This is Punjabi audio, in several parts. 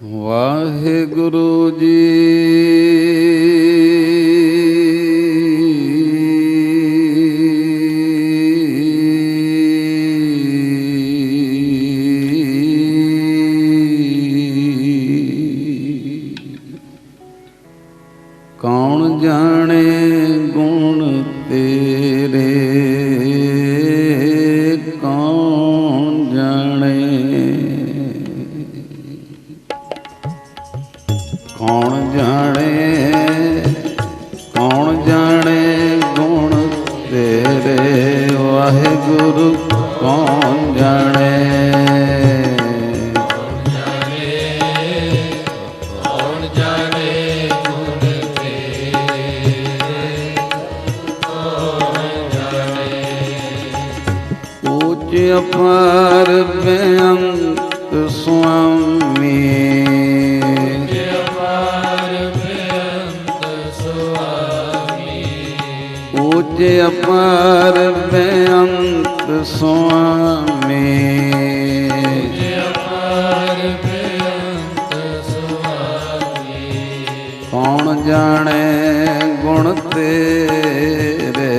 वाहिगुरु जी। कौन जाने गुण तेरे, कौन जाने, कौन जाने, कौन जाने गुण तेरे। वाहिगुरु कौन जाने, अपार बेअंत स्वामी, ऊंचे अपार बेअंत स्वामी, कौन जाने गुण तेरे,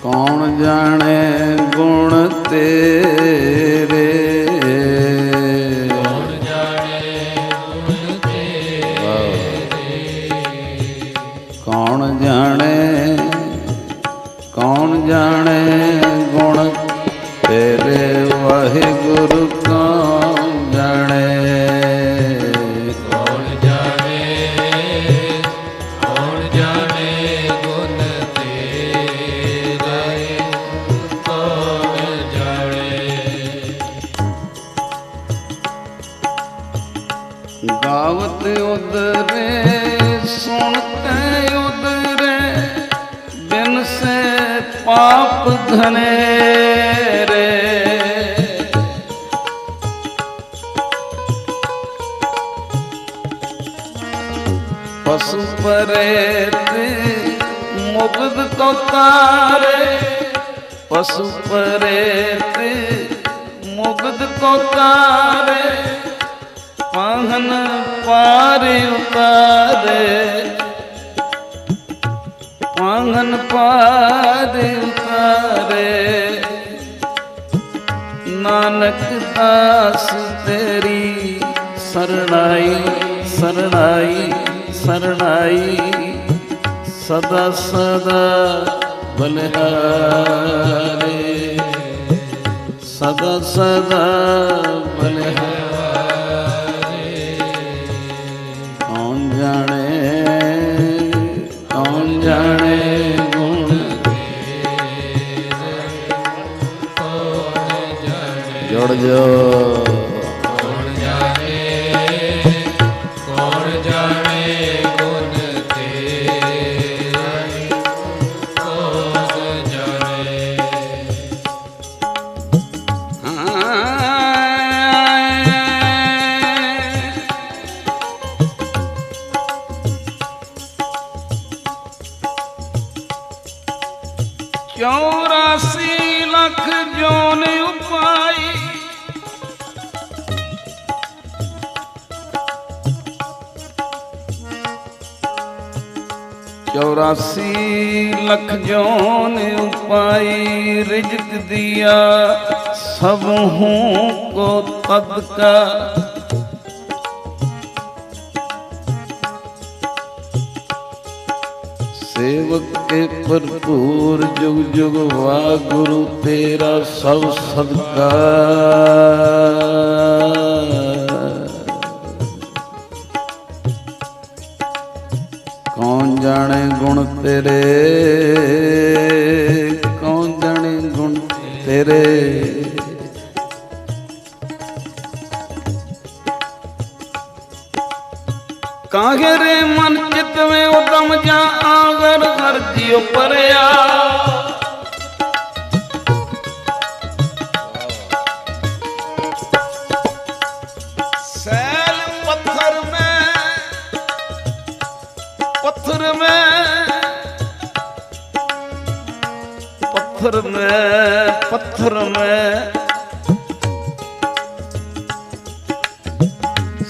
कौन जाने गुण तेरे, कौन जाने गुण तेरे, कौन जाने, कौन जाने गुण तेरे। वाहिगुरु कौन जाने, कौन जाने, कौन जाने गुण गावत उदरे सुनते उदरे, बिन से पाप घने रे। पशु परेत मुग्ध को तारे, पशु परेत मुग्ध को तारे, पाहन पार उतारे, पाहन पार उतारे। नानक दास तेरी शरणाई, शरणाई, शरणाई, सदा सदा बलिहारे, सदा सदा बलिहारे। कौन जाने, कौन जाने गुण तेरे, कौन जाने, जोड़ जो, कौन जाने, कौन जाने गुण तेरे, कौन जाने। चौरासी लख जोन उपाई, चौरासी लख जोन उपाई। रिज़्क़ दिया सब हूँ को तद का, सेवक के भरपूर जुग जुग। वाहिगुरु तेरा सब सदका, कौन जाने गुण तेरे, कौन जाने गुण तेरे। काहे रे मन चित में उदम जा आगर हर जियो परया। सैल पत्थर में, पत्थर में, पत्थर में पत्थर में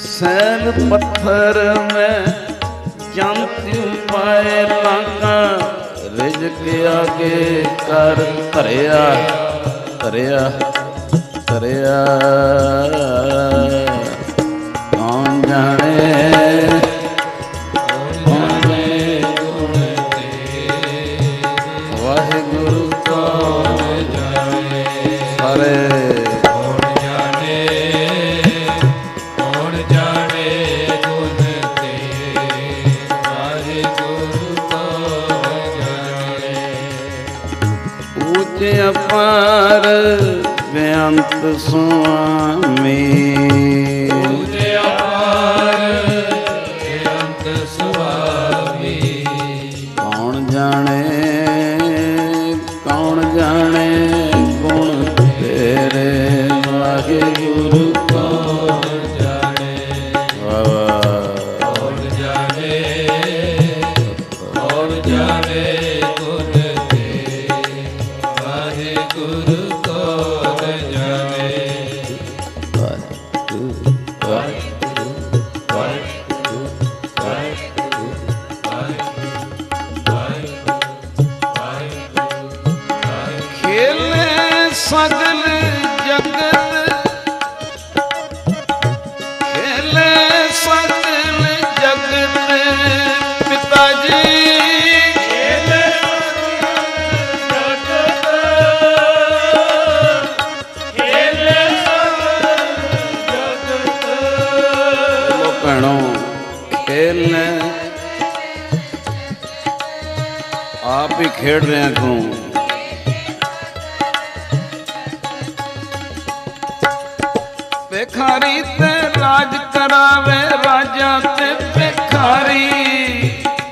सैल पत्थर में जानती पाए लाका रिज के आगे कर धरिया धरिया धरिया कौन जाने अपार बेअंत स्वामी अपार बेअंत स्वामी कौन जाने गुण तेरे वाहे गुरु कौन जाने सगल जगत खेले सगल जगत पिताजी खेले जगत खेले जगत लो भैणों खेलने आप ही खेड़ रहे हैं तू भिखारी ते राज करावे राजा ते भिखारी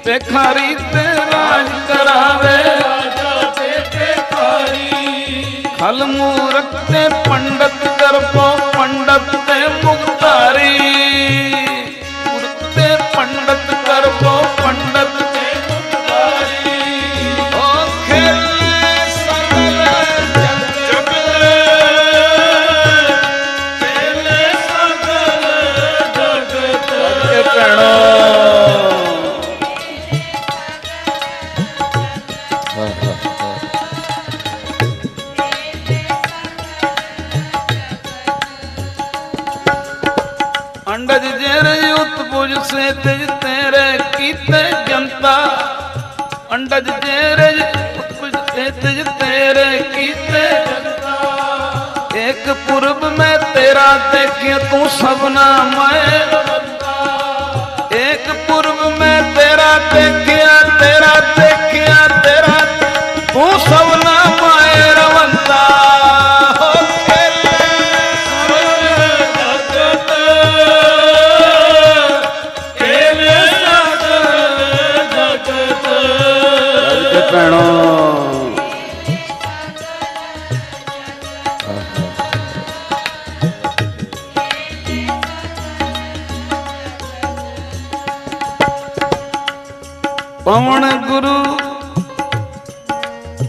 भिखारी ते राज करावे राजा ते भिखारी खल मूरख ते पंडित करपो पंडित ते मुक्तारी मूरख ते पंडित करपो पंडित ते मुक्तारी ओ खेले सगल जगत अंडज जेरे उत्पुज से तेज तेरे कीते जनता अंडज जेरे उत्पुज से तेज तेरे कीते जनता एक पूर्व में तेरा देखिए तू सबना मैं एक पूर्व में तेरा देखिया तेरा तू सबना मैं रवंता पवन गुरु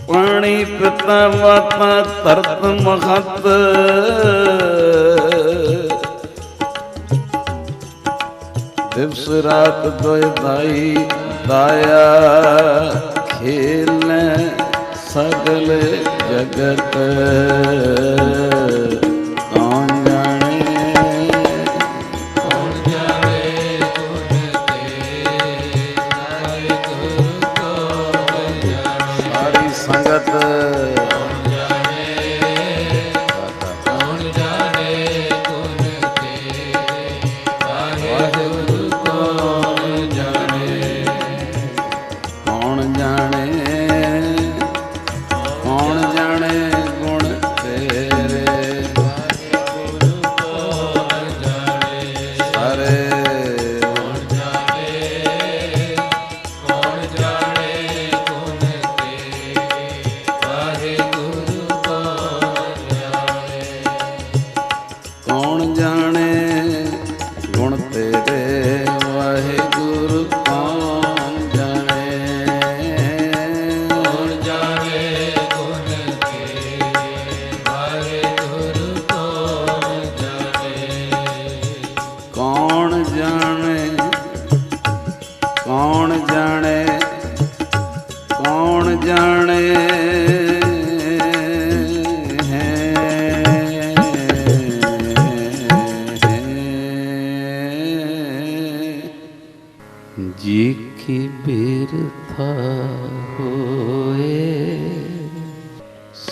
पानी पिता माता तरत महत दिवस रात दोय दाई दाया खेल सगल जगत कौन जाने सारी संगत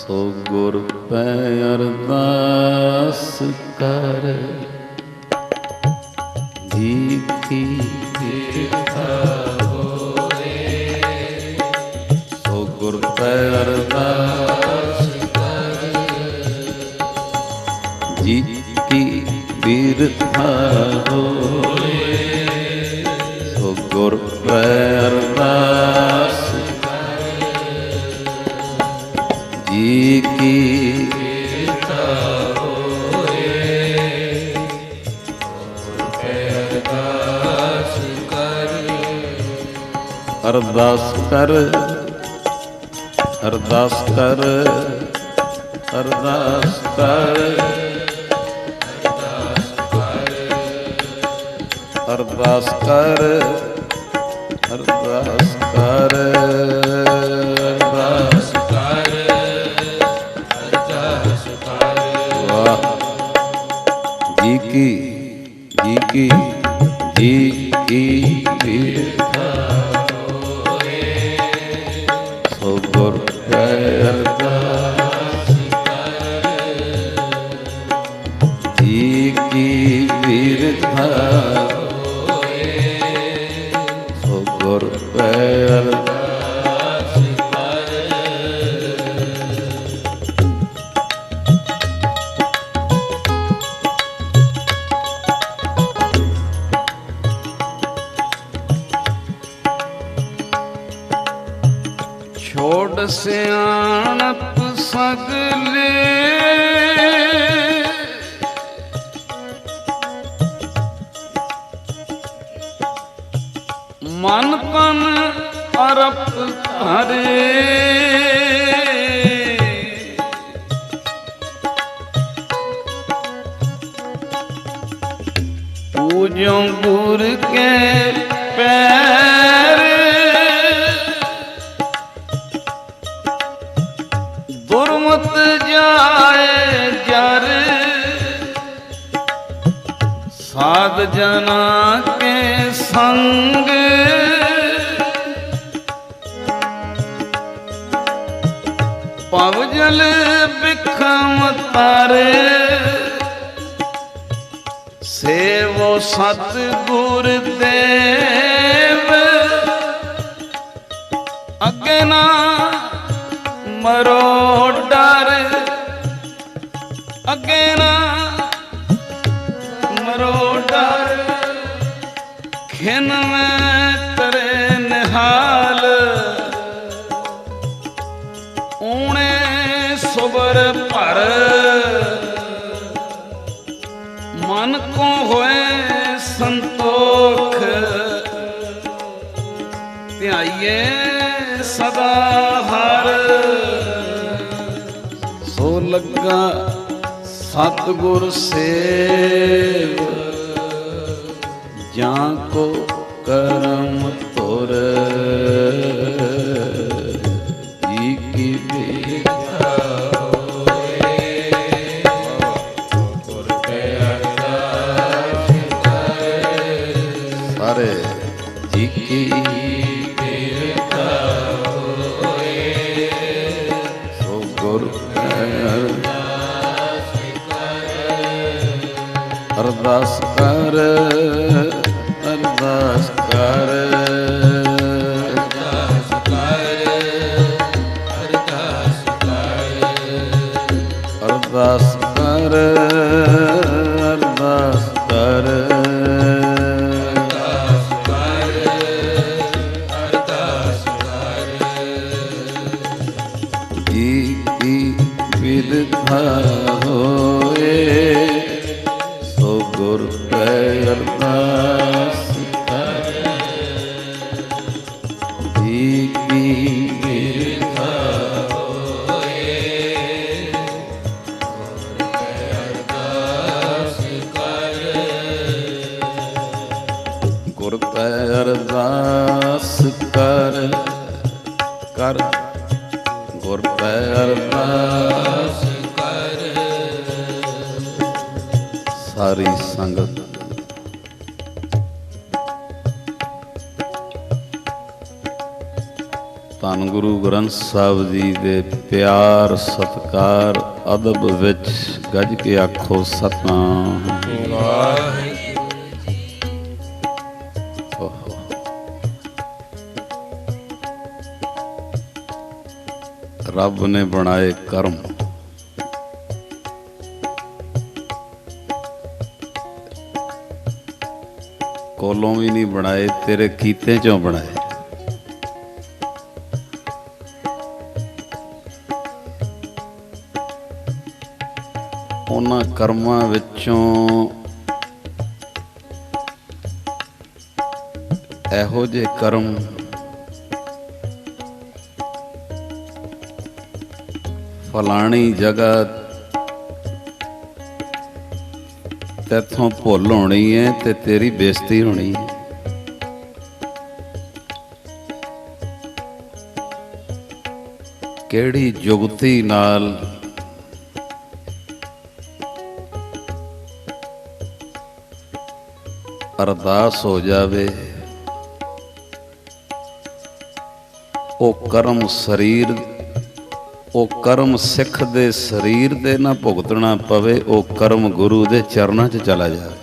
सो गुर पै अरदास कर जी की कृपा होए। सो गुर पै अरदास कर जी की बिरथा होए। सो गुर पै अरदास जी की कृपा होए। अरदास कर अरदास कर अरदास कर अरदास कर अरदास कर अरदास कर अरदास कर अरदास कर। वाह जी की जी की जी की कृपा होए। सो गुर पै अरदास कर जी की बिरथा होए। सो गुर पै अरदास कर। छोड़ सियाणप सगले मन तन अरप धरे। पूजो गुर के पैर दुर्मत जाए जर। साध जना के संग पवजल बिखम तारे। सेवो सतगुर देव अगे ना मरो डर। अगे ना मरो डर। खिन में करे निहाल ऊणे सुबर पर। मन को होए संतोख ध्याइए सदा हर। सो लगा सतगुर सेव जां को करम तुर। जी की बिरथा होए। गुर पै अरदास कर सारे जी की बिरथा होए। सो गुर पै अरदास कर अरदास कर अरदास कर अरदास कर अरदास कर अरदास कर अरदास कर अरदास कर। जी की बिरथा होए। सो गुर पै अरदास कर जी की बिरथा होए। गुर पै अरदास कर गुर पै अरदास कर कर गुर पै अरदास कर। सारी संगत ਧੰਨ ਗੁਰੂ ਗ੍ਰੰਥ ਸਾਹਿਬ ਜੀ ਦੇ ਪਿਆਰ ਸਤਿਕਾਰ ਅਦਬ ਵਿੱਚ ਗੱਜ ਕੇ ਆਖੋ ਸਤਿਨਾਮ ਵਾਹਿਗੁਰੂ। ਰੱਬ ਨੇ ਬਣਾਏ ਕਰਮ, ਕੋਲੋਂ ਵੀ ਨਹੀਂ ਬਣਾਏ, ਤੇਰੇ ਕੀਤੇ ਚੋਂ ਬਣਾਏ। ਉਹਨਾਂ ਕਰਮਾਂ ਵਿੱਚੋਂ ਇਹੋ ਜਿਹੇ ਕਰਮ ਫਲਾਣੀ ਜਗ੍ਹਾ ਤੇਥੋਂ ਭੁੱਲ ਹੋਣੀ ਹੈ ਤੇ ਤੇਰੀ ਬੇਇੱਜ਼ਤੀ ਹੋਣੀ ਹੈ। ਕਿਹੜੀ ਜੁਗਤੀ ਨਾਲ ਅਰਦਾਸ ਹੋ ਜਾਵੇ, ਉਹ ਕਰਮ ਸਰੀਰ, ਉਹ ਕਰਮ ਸਿੱਖ ਦੇ ਸਰੀਰ ਦੇ ਨਾ ਭੁਗਤਣਾ ਪਵੇ, ਉਹ ਕਰਮ ਗੁਰੂ ਦੇ ਚਰਨਾਂ 'ਚ ਚਲਾ ਜਾਵੇ।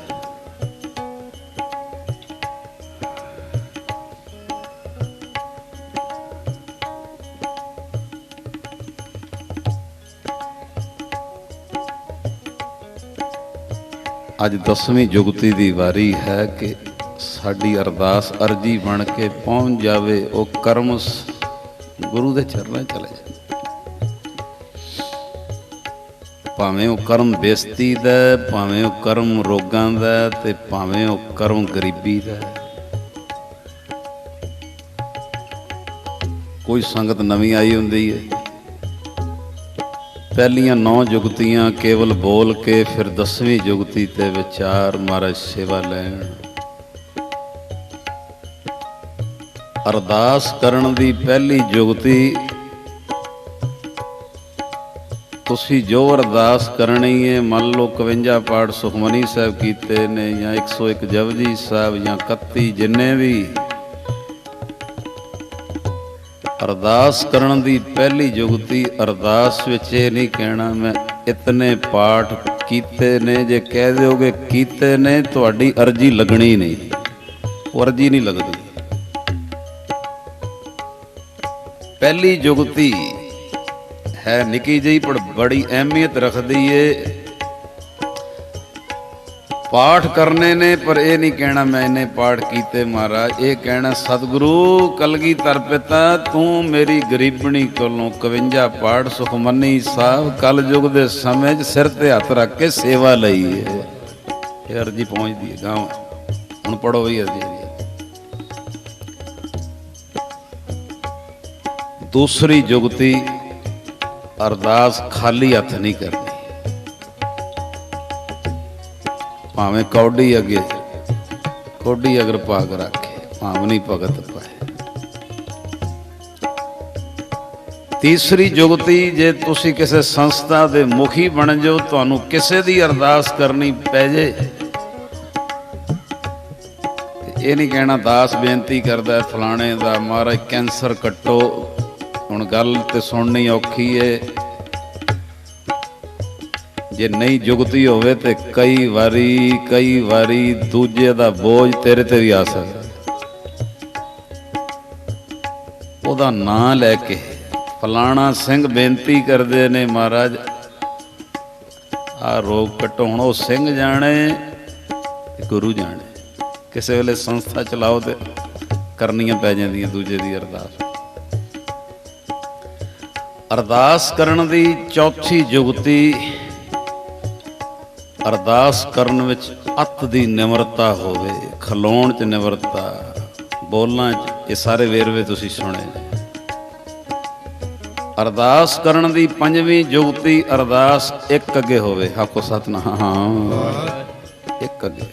ਅੱਜ 10ਵੀਂ ਜੁਗਤੀ ਦੀ ਵਾਰੀ ਹੈ ਕਿ ਸਾਡੀ ਅਰਦਾਸ ਅਰਜੀ ਬਣ ਕੇ ਪਹੁੰਚ ਜਾਵੇ, ਉਹ ਕਰਮ ਗੁਰੂ ਦੇ ਚਰਨਾਂ 'ਚ ਚਲੇ ਜਾਵੇ। ਭਾਵੇਂ ਉਹ ਕਰਮ ਬੇਇੱਜ਼ਤੀ ਦਾ, ਭਾਵੇਂ ਉਹ ਕਰਮ ਰੋਗਾਂ ਦਾ, ਤੇ ਭਾਵੇਂ ਉਹ ਕਰਮ ਗਰੀਬੀ ਦਾ। ਕੋਈ ਸੰਗਤ ਨਵੀਂ ਆਈ ਹੁੰਦੀ ਹੈ, ਪਹਿਲੀਆਂ 9 ਜੁਗਤੀਆਂ ਕੇਵਲ ਬੋਲ ਕੇ ਫਿਰ 10ਵੀਂ ਜੁਗਤੀ ਤੇ ਵਿਚਾਰ ਮਹਾਰਾਜ ਸੇਵਾ ਲੈਣ। ਅਰਦਾਸ ਕਰਨ ਦੀ ਪਹਿਲੀ ਜੁਗਤੀ, ਤੁਸੀਂ ਜੋ ਅਰਦਾਸ ਕਰਨੀ ਹੈ, ਮੰਨ ਲਓ 51 ਪਾਠ ਸੁਖਮਨੀ ਸਾਹਿਬ ਕੀਤੇ ਨੇ ਜਾਂ 101 ਜਪਜੀ ਸਾਹਿਬ ਜਾਂ 31, ਜਿੰਨੇ ਵੀ, ਅਰਦਾਸ ਕਰਨ ਦੀ ਪਹਿਲੀ ਜੁਗਤੀ ਅਰਦਾਸ ਵਿੱਚ ਇਹ ਨਹੀਂ ਕਹਿਣਾ ਮੈਂ ਇਤਨੇ ਪਾਠ ਕੀਤੇ ਨੇ। ਜੇ ਕਹਿ ਦਿਓਗੇ ਕੀਤੇ ਨੇ, ਤੁਹਾਡੀ ਅਰਜੀ ਲੱਗਣੀ ਨਹੀਂ, ਉਹ ਅਰਜੀ ਨਹੀਂ ਲੱਗਦੀ। ਪਹਿਲੀ ਜੁਗਤੀ ਹੈ ਨਿੱਕੀ ਜਿਹੀ ਪਰ ਬੜੀ ਅਹਿਮੀਅਤ ਰੱਖਦੀ ਏ। ਪਾਠ ਕਰਨੇ ਨੇ, ਪਰ ਇਹ ਨਹੀਂ ਕਹਿਣਾ ਮੈਂ ਇਹਨੇ ਪਾਠ ਕੀਤੇ ਮਹਾਰਾਜ, ਇਹ ਕਹਿਣਾ ਸਤਿਗੁਰੂ ਕਲਗੀਧਰ ਪਿਤਾ ਤੂੰ ਮੇਰੀ ਗਰੀਬਣੀ ਕੋਲੋਂ 51 ਪਾਠ ਸੁਖਮਨੀ ਸਾਹਿਬ ਕਲ ਯੁੱਗ ਦੇ ਸਮੇਂ 'ਚ ਸਿਰ ਤੇ ਹੱਥ ਰੱਖ ਕੇ ਸੇਵਾ ਲਈ ਹੈ। ਇਹ ਅਰਜੀ ਪਹੁੰਚਦੀ ਹੈ ਗਾਂਵ। ਹੁਣ ਪੜੋ ਵੀ ਅਰਜੀ। ਦੂਸਰੀ ਜੁਗਤੀ, ਅਰਦਾਸ ਖਾਲੀ ਹੱਥ ਨਹੀਂ ਕਰਨੀ। ਭਾਵੇਂ ਕੌਡੀ ਅੱਗੇ ਕੋਡੀ ਅਗਰ ਭਾਗ ਰੱਖੇ, ਭਾਵੇਂ ਨਹੀਂ ਭਗਤ ਪਾਏ। ਤੀਸਰੀ ਜੁਗਤੀ, ਜੇ ਤੁਸੀਂ ਕਿਸੇ ਸੰਸਥਾ ਦੇ ਮੁਖੀ ਬਣ ਜਾਓ, ਤੁਹਾਨੂੰ ਕਿਸੇ ਦੀ ਅਰਦਾਸ ਕਰਨੀ ਪੈ ਜੇ, ਇਹ ਨਹੀਂ ਕਹਿਣਾ ਦਾਸ ਬੇਨਤੀ ਕਰਦਾ ਫਲਾਣੇ ਦਾ ਮਹਾਰਾਜ ਕੈਂਸਰ ਕੱਟੋ। ਹੁਣ ਗੱਲ ਤੇ ਸੁਣਨੀ ਔਖੀ ਏ, ਜੇ ਨਹੀਂ ਜੁਗਤੀ ਹੋਵੇ ਤੇ ਕਈ ਵਾਰੀ ਦੂਜੇ ਦਾ ਬੋਝ ਤੇਰੇ ਤੇ ਵੀ ਆ ਸਕਦਾ। ਉਹਦਾ ਨਾਂ ਲੈ ਕੇ ਫਲਾਣਾ ਸਿੰਘ ਬੇਨਤੀ ਕਰਦੇ ਨੇ ਮਹਾਰਾਜ ਆਹ ਰੋਗ ਕੱਟੋ। ਹੁਣ ਉਹ ਸਿੰਘ ਜਾਣੇ, ਗੁਰੂ ਜਾਣੇ। ਕਿਸੇ ਵੇਲੇ ਸੰਸਥਾ ਚਲਾਓ ਤੇ ਕਰਨੀਆਂ ਪੈ ਜਾਂਦੀਆਂ ਦੂਜੇ ਦੀ ਅਰਦਾਸ। ਅਰਦਾਸ ਕਰਨ ਦੀ ਚੌਥੀ ਜੁਗਤੀ, ਅਰਦਾਸ ਕਰਨ ਵਿੱਚ ਅੱਤ ਦੀ ਨਿਮਰਤਾ ਹੋਵੇ, ਖਲੋਣ 'ਚ ਨਿਮਰਤਾ, ਬੋਲਾਂ 'ਚ। ਇਹ ਸਾਰੇ ਵੇਰਵੇ ਤੁਸੀਂ ਸੁਣੇ ਨੇ। ਅਰਦਾਸ ਕਰਨ ਦੀ ਪੰਜਵੀਂ ਜੁਗਤੀ, ਅਰਦਾਸ ਇੱਕ ਅੱਗੇ ਹੋਵੇ। ਆਖੋ ਸਤਿਨਾਮ। ਇੱਕ ਅੱਗੇ।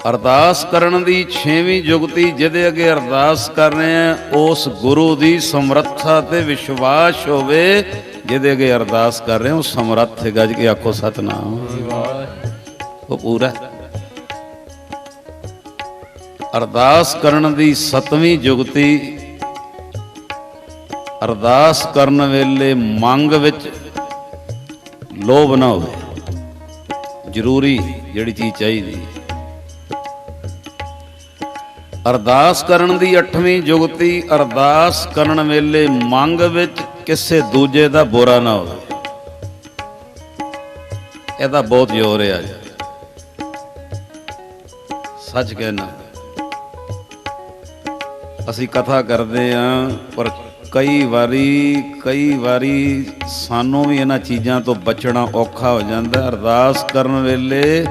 ਅਰਦਾਸ ਕਰਨ ਦੀ ਛੇਵੀਂ ਜੁਗਤੀ, ਜਿਹਦੇ ਅੱਗੇ ਅਰਦਾਸ ਕਰ ਰਹੇ ਆ ਉਸ ਗੁਰੂ ਦੀ ਸਮਰੱਥਾ ਤੇ ਵਿਸ਼ਵਾਸ ਹੋਵੇ। ਜਿਹਦੇ ਅੱਗੇ ਅਰਦਾਸ ਕਰ ਰਹੇ ਹੋ ਸਮਰੱਥ ਗੱਜ ਕੇ ਆਖੋ ਸਤਿਨਾਮ। ਉਹ ਪੂਰਾ ਅਰਦਾਸ ਕਰਨ ਦੀ 7ਵੀਂ ਜੁਗਤੀ, ਅਰਦਾਸ ਕਰਨ ਵੇਲੇ ਮੰਗ ਵਿੱਚ ਲੋਭ ਨਾ ਹੋਵੇ। ਜ਼ਰੂਰੀ ਜਿਹੜੀ ਚੀਜ਼ ਚਾਹੀਦੀ। ਅਰਦਾਸ ਕਰਨ ਦੀ 8ਵੀਂ ਜੁਗਤੀ, ਅਰਦਾਸ ਕਰਨ ਵੇਲੇ ਮੰਗ ਵਿੱਚ ਕਿਸੇ ਦੂਜੇ ਦਾ ਬੁਰਾ ਨਾ ਹੋਵੇ। ਇਹਦਾ ਬਹੁਤ ਜ਼ੋਰ ਹੈ ਅੱਜ, ਸੱਚ ਕਹਿਣਾ। ਅਸੀਂ ਕਥਾ ਕਰਦੇ ਹਾਂ, ਪਰ ਕਈ ਵਾਰੀ ਸਾਨੂੰ ਵੀ ਇਹਨਾਂ ਚੀਜ਼ਾਂ ਤੋਂ ਬਚਣਾ ਔਖਾ ਹੋ ਜਾਂਦਾ। ਅਰਦਾਸ ਕਰਨ ਵੇਲੇ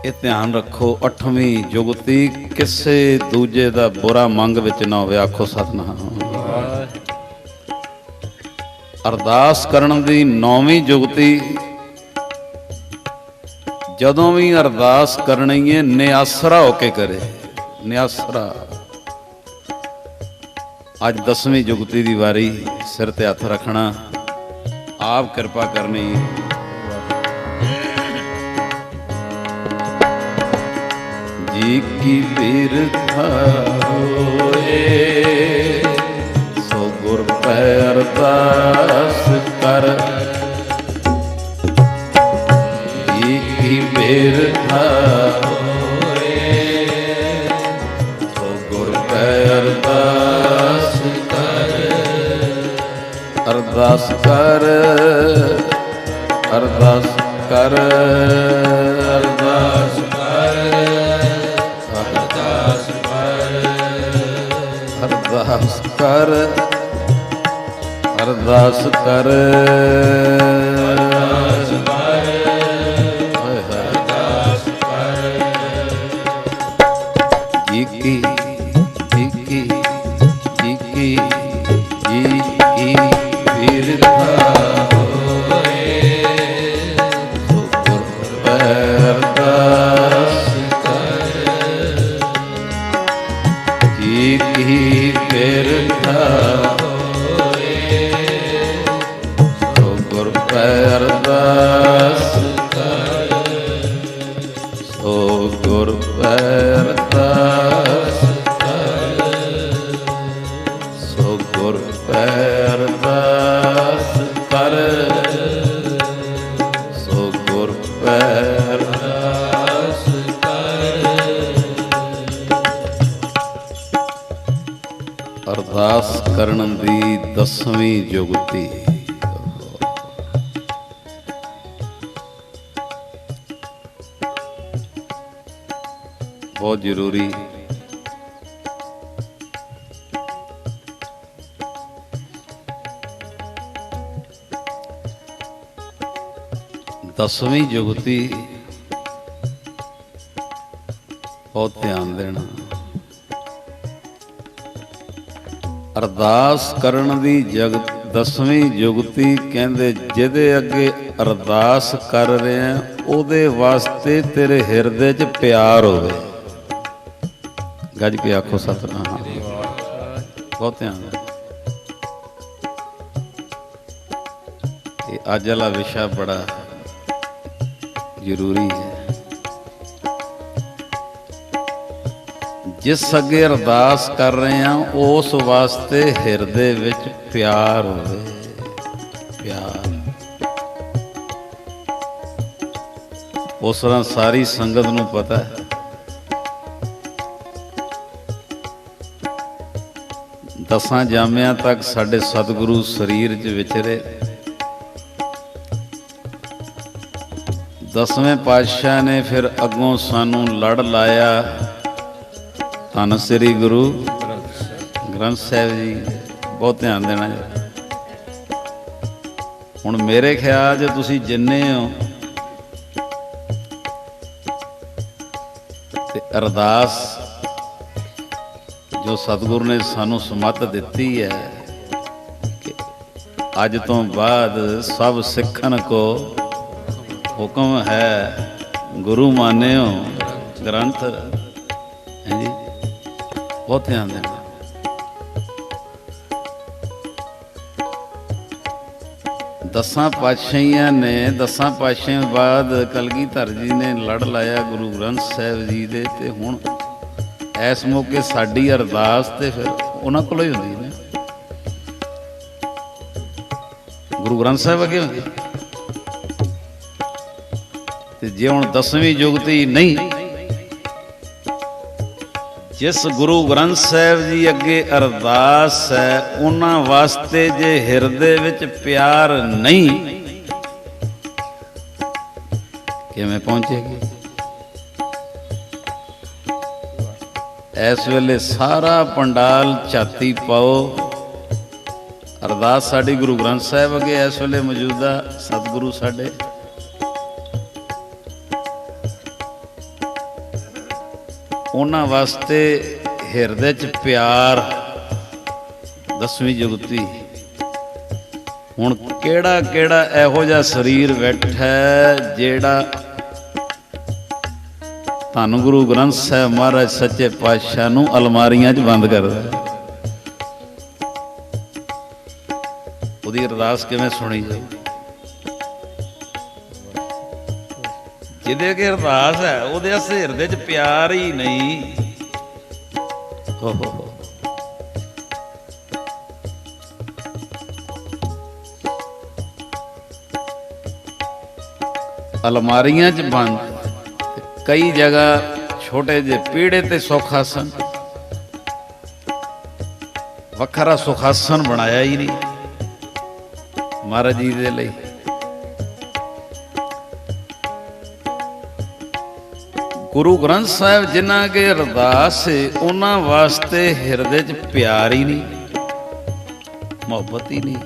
ਇਹ ਧਿਆਨ ਰੱਖੋ, 8ਵੀਂ ਜੁਗਤੀ ਕਿਸੇ ਦੂਜੇ ਦਾ ਬੁਰਾ ਮੰਗ ਵਿੱਚ ਨਾ ਹੋਵੇ। ਆਖੋ ਸਤਿਨਾਮ। ਅਰਦਾਸ ਕਰਨ ਦੀ 9ਵੀਂ ਜੁਗਤੀ, ਜਦੋਂ ਵੀ ਅਰਦਾਸ ਕਰਨੀ ਹੈ ਨਿਆਸਰਾ ਹੋ ਕੇ ਕਰੇ। ਨਿਆਸਰਾ। ਅੱਜ 10ਵੀਂ ਜੁਗਤੀ ਦੀ ਵਾਰੀ, ਸਿਰ ਤੇ ਹੱਥ ਰੱਖਣਾ, ਆਪ ਕਿਰਪਾ ਕਰਨੀ। ਜੀ ਕੀ ਬਿਰਥਾ ਹੋਏ ਸੋ ਗੁਰ ਪੈ ਅਰਦਾਸ ਕਰ। ਜੀ ਕੀ ਬਿਰਥਾ ਹੋਏ ਸੋ ਗੁਰ ਪੈ ਅਰਦਾਸ ਕਰ। ਅਰਦਾਸ ਕਰ, ਅਰਦਾਸ ਕਰ, ਅਰਦਾਸ ਕਰ, ਅਰਦਾਸ ਕਰ, ਅਰਦਾਸ ਕਰ, ਅਰਦਾਸ ਕਰ, ਅਰਦਾਸ ਕਰ, ਅਰਦਾਸ ਕਰ। ਜੀ ਕੀ ਜੀ ਕੀ ਜੀ ਕੀ ਜੀ ਕੀ ਬਿਰਥਾ ਹੋਏ ਸੋ ਗੁਰ ਪੈ ਅਰਦਾਸ ਕਰ। ਜੀ ਕੀ ਬਿਰਥਾ ਹੋਏ ਸੋ ਗੁਰ ਪੈ ਅਰਦਾਸ ਕਰ। ਸੋ ਗੁਰ ਪੈ ਅਰਦਾਸ ਕਰ। ਸੋ ਗੁਰ ਪੈ ਅਰਦਾਸ ਕਰ। ਸੋ ਗੁਰ ਪੈ ਅਰਦਾਸ ਕਰ। ਅਰਦਾਸ ਕਰਨ ਦੀ 10ਵੀਂ ਜੁਗਤੀ, ਬਹੁਤ ਜ਼ਰੂਰੀ। ਦਸਵੀਂ ਜੁਗਤੀ ਬਹੁਤ ਧਿਆਨ ਦੇਣਾ। ਅਰਦਾਸ ਕਰਨ ਦੀ 10ਵੀਂ ਜੁਗਤੀ ਕਹਿੰਦੇ ਜਿਹਦੇ ਅੱਗੇ ਅਰਦਾਸ ਕਰ ਰਹੇ ਆ ਉਹਦੇ ਵਾਸਤੇ ਤੇਰੇ ਹਿਰਦੇ 'ਚ ਪਿਆਰ ਹੋਵੇ। ਗੱਜ ਕੇ ਆਖੋ ਸਤਿਨਾਮ। ਬਹੁਤ ਧਿਆਨ ਦੇ। ਇਹ ਅੱਜ ਵਾਲਾ ਵਿਸ਼ਾ ਬੜਾ ਜ਼ਰੂਰੀ ਹੈ। ਜਿਸ ਅੱਗੇ ਅਰਦਾਸ ਕਰ ਰਹੇ ਹਾਂ ਉਸ ਵਾਸਤੇ ਹਿਰਦੇ ਵਿੱਚ ਪਿਆਰ ਹੋਵੇ। ਪਿਆਰ ਉਸ ਤਰ੍ਹਾਂ ਸਾਰੀ ਸੰਗਤ ਨੂੰ ਪਤਾ ਹੈ, ਦਸਾਂ ਜਾਮਿਆਂ ਤੱਕ ਸਾਡੇ ਸਤਿਗੁਰੂ ਸਰੀਰ 'ਚ ਵਿਚਰੇ। 10ਵੇਂ ਪਾਤਸ਼ਾਹ ਨੇ ਫਿਰ ਅੱਗੋਂ ਸਾਨੂੰ ਲੜ ਲਾਇਆ। ਧੰਨ ਸ੍ਰੀ ਗੁਰੂ ਗ੍ਰੰਥ ਸਾਹਿਬ ਜੀ, ਬਹੁਤ ਧਿਆਨ ਦੇਣਾ ਜੀ। ਹੁਣ ਮੇਰੇ ਖਿਆਲ 'ਚ ਤੁਸੀਂ ਜਿੰਨੇ ਹੋ ਤੇ ਅਰਦਾਸ ਜੋ ਸਤਿਗੁਰੂ ਨੇ ਸਾਨੂੰ ਸਮੱਤ ਦਿੱਤੀ ਹੈ ਕਿ ਅੱਜ ਤੋਂ ਬਾਅਦ ਸਭ ਸਿੱਖਣ ਕੋ ਹੁਕਮ ਹੈ ਗੁਰੂ ਮਾਨਿਓ ਗ੍ਰੰਥ ਹੈ ਜੀ। ਬਹੁਤ ਧਿਆਨ ਦੇਣਾ। ਦਸਾਂ ਪਾਤਸ਼ਾਹੀਆਂ ਨੇ, ਦਸਾਂ ਪਾਤਸ਼ਾਹੀਆਂ ਬਾਅਦ ਕਲਗੀਧਰ ਜੀ ਨੇ ਲੜ ਲਾਇਆ ਗੁਰੂ ਗ੍ਰੰਥ ਸਾਹਿਬ ਜੀ ਦੇ। ਤੇ ਹੁਣ ਇਸ ਮੌਕੇ ਸਾਡੀ ਅਰਦਾਸ ਤੇ ਫਿਰ ਉਹਨਾਂ ਕੋਲੋਂ ਹੀ ਹੁੰਦੀ ਨੇ, ਗੁਰੂ ਗ੍ਰੰਥ ਸਾਹਿਬ ਅੱਗੇ ਹੁੰਦੀ। ਤੇ ਜੇ ਹੁਣ 10ਵੀਂ ਜੁਗਤੀ ਨਹੀਂ, ਜਿਸ ਗੁਰੂ ਗ੍ਰੰਥ ਸਾਹਿਬ ਜੀ ਅੱਗੇ ਅਰਦਾਸ ਹੈ ਉਹਨਾਂ ਵਾਸਤੇ ਜੇ ਹਿਰਦੇ ਵਿੱਚ ਪਿਆਰ ਨਹੀਂ, ਕਿਵੇਂ ਪਹੁੰਚੇਗੀ? ਇਸ ਵੇਲੇ ਸਾਰਾ ਪੰਡਾਲ ਝਾਤੀ ਪਾਓ। ਅਰਦਾਸ ਸਾਡੀ ਗੁਰੂ ਗ੍ਰੰਥ ਸਾਹਿਬ ਅੱਗੇ ਇਸ ਵੇਲੇ ਮੌਜੂਦਾ ਸਤਿਗੁਰੂ ਸਾਡੇ ਉਹਨਾਂ ਵਾਸਤੇ ਹਿਰਦੇ 'ਚ ਪਿਆਰ। 10ਵੀਂ ਜੁਗਤੀ ਹੁਣ ਕਿਹੜਾ ਕਿਹੜਾ ਇਹੋ ਜਿਹਾ ਸਰੀਰ ਬੈਠਾ ਜਿਹੜਾ ਧੰਨ ਗੁਰੂ ਗ੍ਰੰਥ ਸਾਹਿਬ ਮਹਾਰਾਜ ਸੱਚੇ ਪਾਤਸ਼ਾਹ ਨੂੰ ਅਲਮਾਰੀਆਂ 'ਚ ਬੰਦ ਕਰਦਾ। ਉਹਦੀ ਅਰਦਾਸ ਕਿਵੇਂ ਸੁਣੀ ਜਾਊ? ਜਿਹਦੇ ਅੱਗੇ ਅਰਦਾਸ ਹੈ ਉਹਦੇ ਵਾਸਤੇ ਹਿਰਦੇ 'ਚ ਪਿਆਰ ਹੀ ਨਹੀਂ। ਅਲਮਾਰੀਆਂ 'ਚ ਬੰਦ। ਕਈ ਜਗ੍ਹਾ ਛੋਟੇ ਜਿਹੇ ਪੀੜੇ ਤੇ ਸੁਖਾਸਨ, ਵੱਖਰਾ ਸੁਖਾਸਨ ਬਣਾਇਆ ਹੀ ਨਹੀਂ ਮਹਾਰਾਜ ਜੀ ਦੇ ਲਈ। ਗੁਰੂ ਗ੍ਰੰਥ ਸਾਹਿਬ ਜਿਨ੍ਹਾਂ ਅੱਗੇ ਅਰਦਾਸ ਹੈ ਉਹਨਾਂ ਵਾਸਤੇ ਹਿਰਦੇ 'ਚ ਪਿਆਰ ਹੀ ਨਹੀਂ, ਮੁਹੱਬਤ ਹੀ ਨਹੀਂ।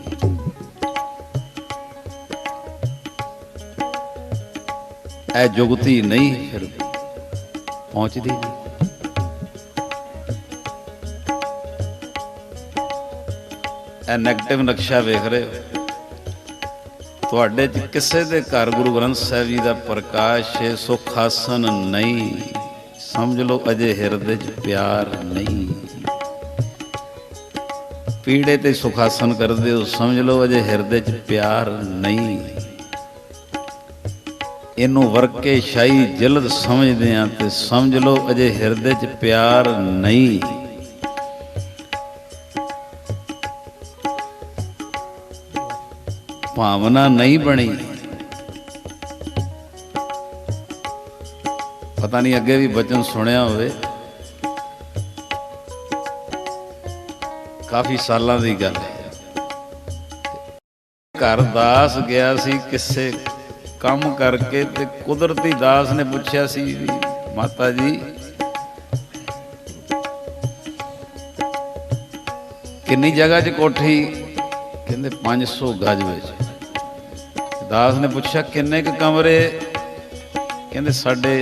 ਇਹ ਜੁਗਤੀ ਨਹੀਂ ਫਿਰ ਪਹੁੰਚਦੀ ਨਹੀਂ। ਇਹ ਨੈਗੇਟਿਵ ਨਕਸ਼ਾ ਵੇਖ ਰਹੇ ਹੋ ਤੁਹਾਡੇ 'ਚ ਕਿਸੇ ਦੇ ਘਰ ਗੁਰੂ ਗ੍ਰੰਥ ਸਾਹਿਬ ਜੀ ਦਾ ਪ੍ਰਕਾਸ਼ ਹੈ, ਸੁਖ ਆਸਨ ਨਹੀਂ, ਸਮਝ ਲਓ ਅਜੇ ਹਿਰਦੇ 'ਚ ਪਿਆਰ ਨਹੀਂ। ਪੀੜੇ ਤੇ ਸੁਖ ਆਸਨ ਕਰਦੇ ਹੋ, ਸਮਝ ਲਓ ਅਜੇ ਹਿਰਦੇ 'ਚ ਪਿਆਰ ਨਹੀਂ। ਇਹਨੂੰ ਵਰਕੇ ਸ਼ਾਹੀ ਜਲਦ ਸਮਝਦੇ ਆ ਤੇ ਸਮਝ ਲਓ ਅਜੇ ਹਿਰਦੇ 'ਚ ਪਿਆਰ ਨਹੀਂ। ਭਾਵਨਾ ਨਹੀਂ ਬਣੀ। ਪਤਾ ਨਹੀਂ ਅੱਗੇ ਵੀ ਬਚਨ ਸੁਣਿਆ ਹੋਵੇ, ਕਾਫੀ ਸਾਲਾਂ ਦੀ ਗੱਲ ਹੈ। ਘਰ ਦਾਸ ਗਿਆ ਸੀ ਕਿਸੇ ਕੰਮ ਕਰਕੇ ਤੇ ਕੁਦਰਤੀ ਦਾਸ ਨੇ ਪੁੱਛਿਆ ਸੀ ਵੀ ਮਾਤਾ ਜੀ ਕਿੰਨੀ ਜਗ੍ਹਾ 'ਚ ਕੋਠੀ? ਕਹਿੰਦੇ 500 ਗਜ ਵਿੱਚ। ਦਾਸ ਨੇ ਪੁੱਛਿਆ ਕਿੰਨੇ ਕੁ ਕਮਰੇ? ਕਹਿੰਦੇ ਸਾਡੇ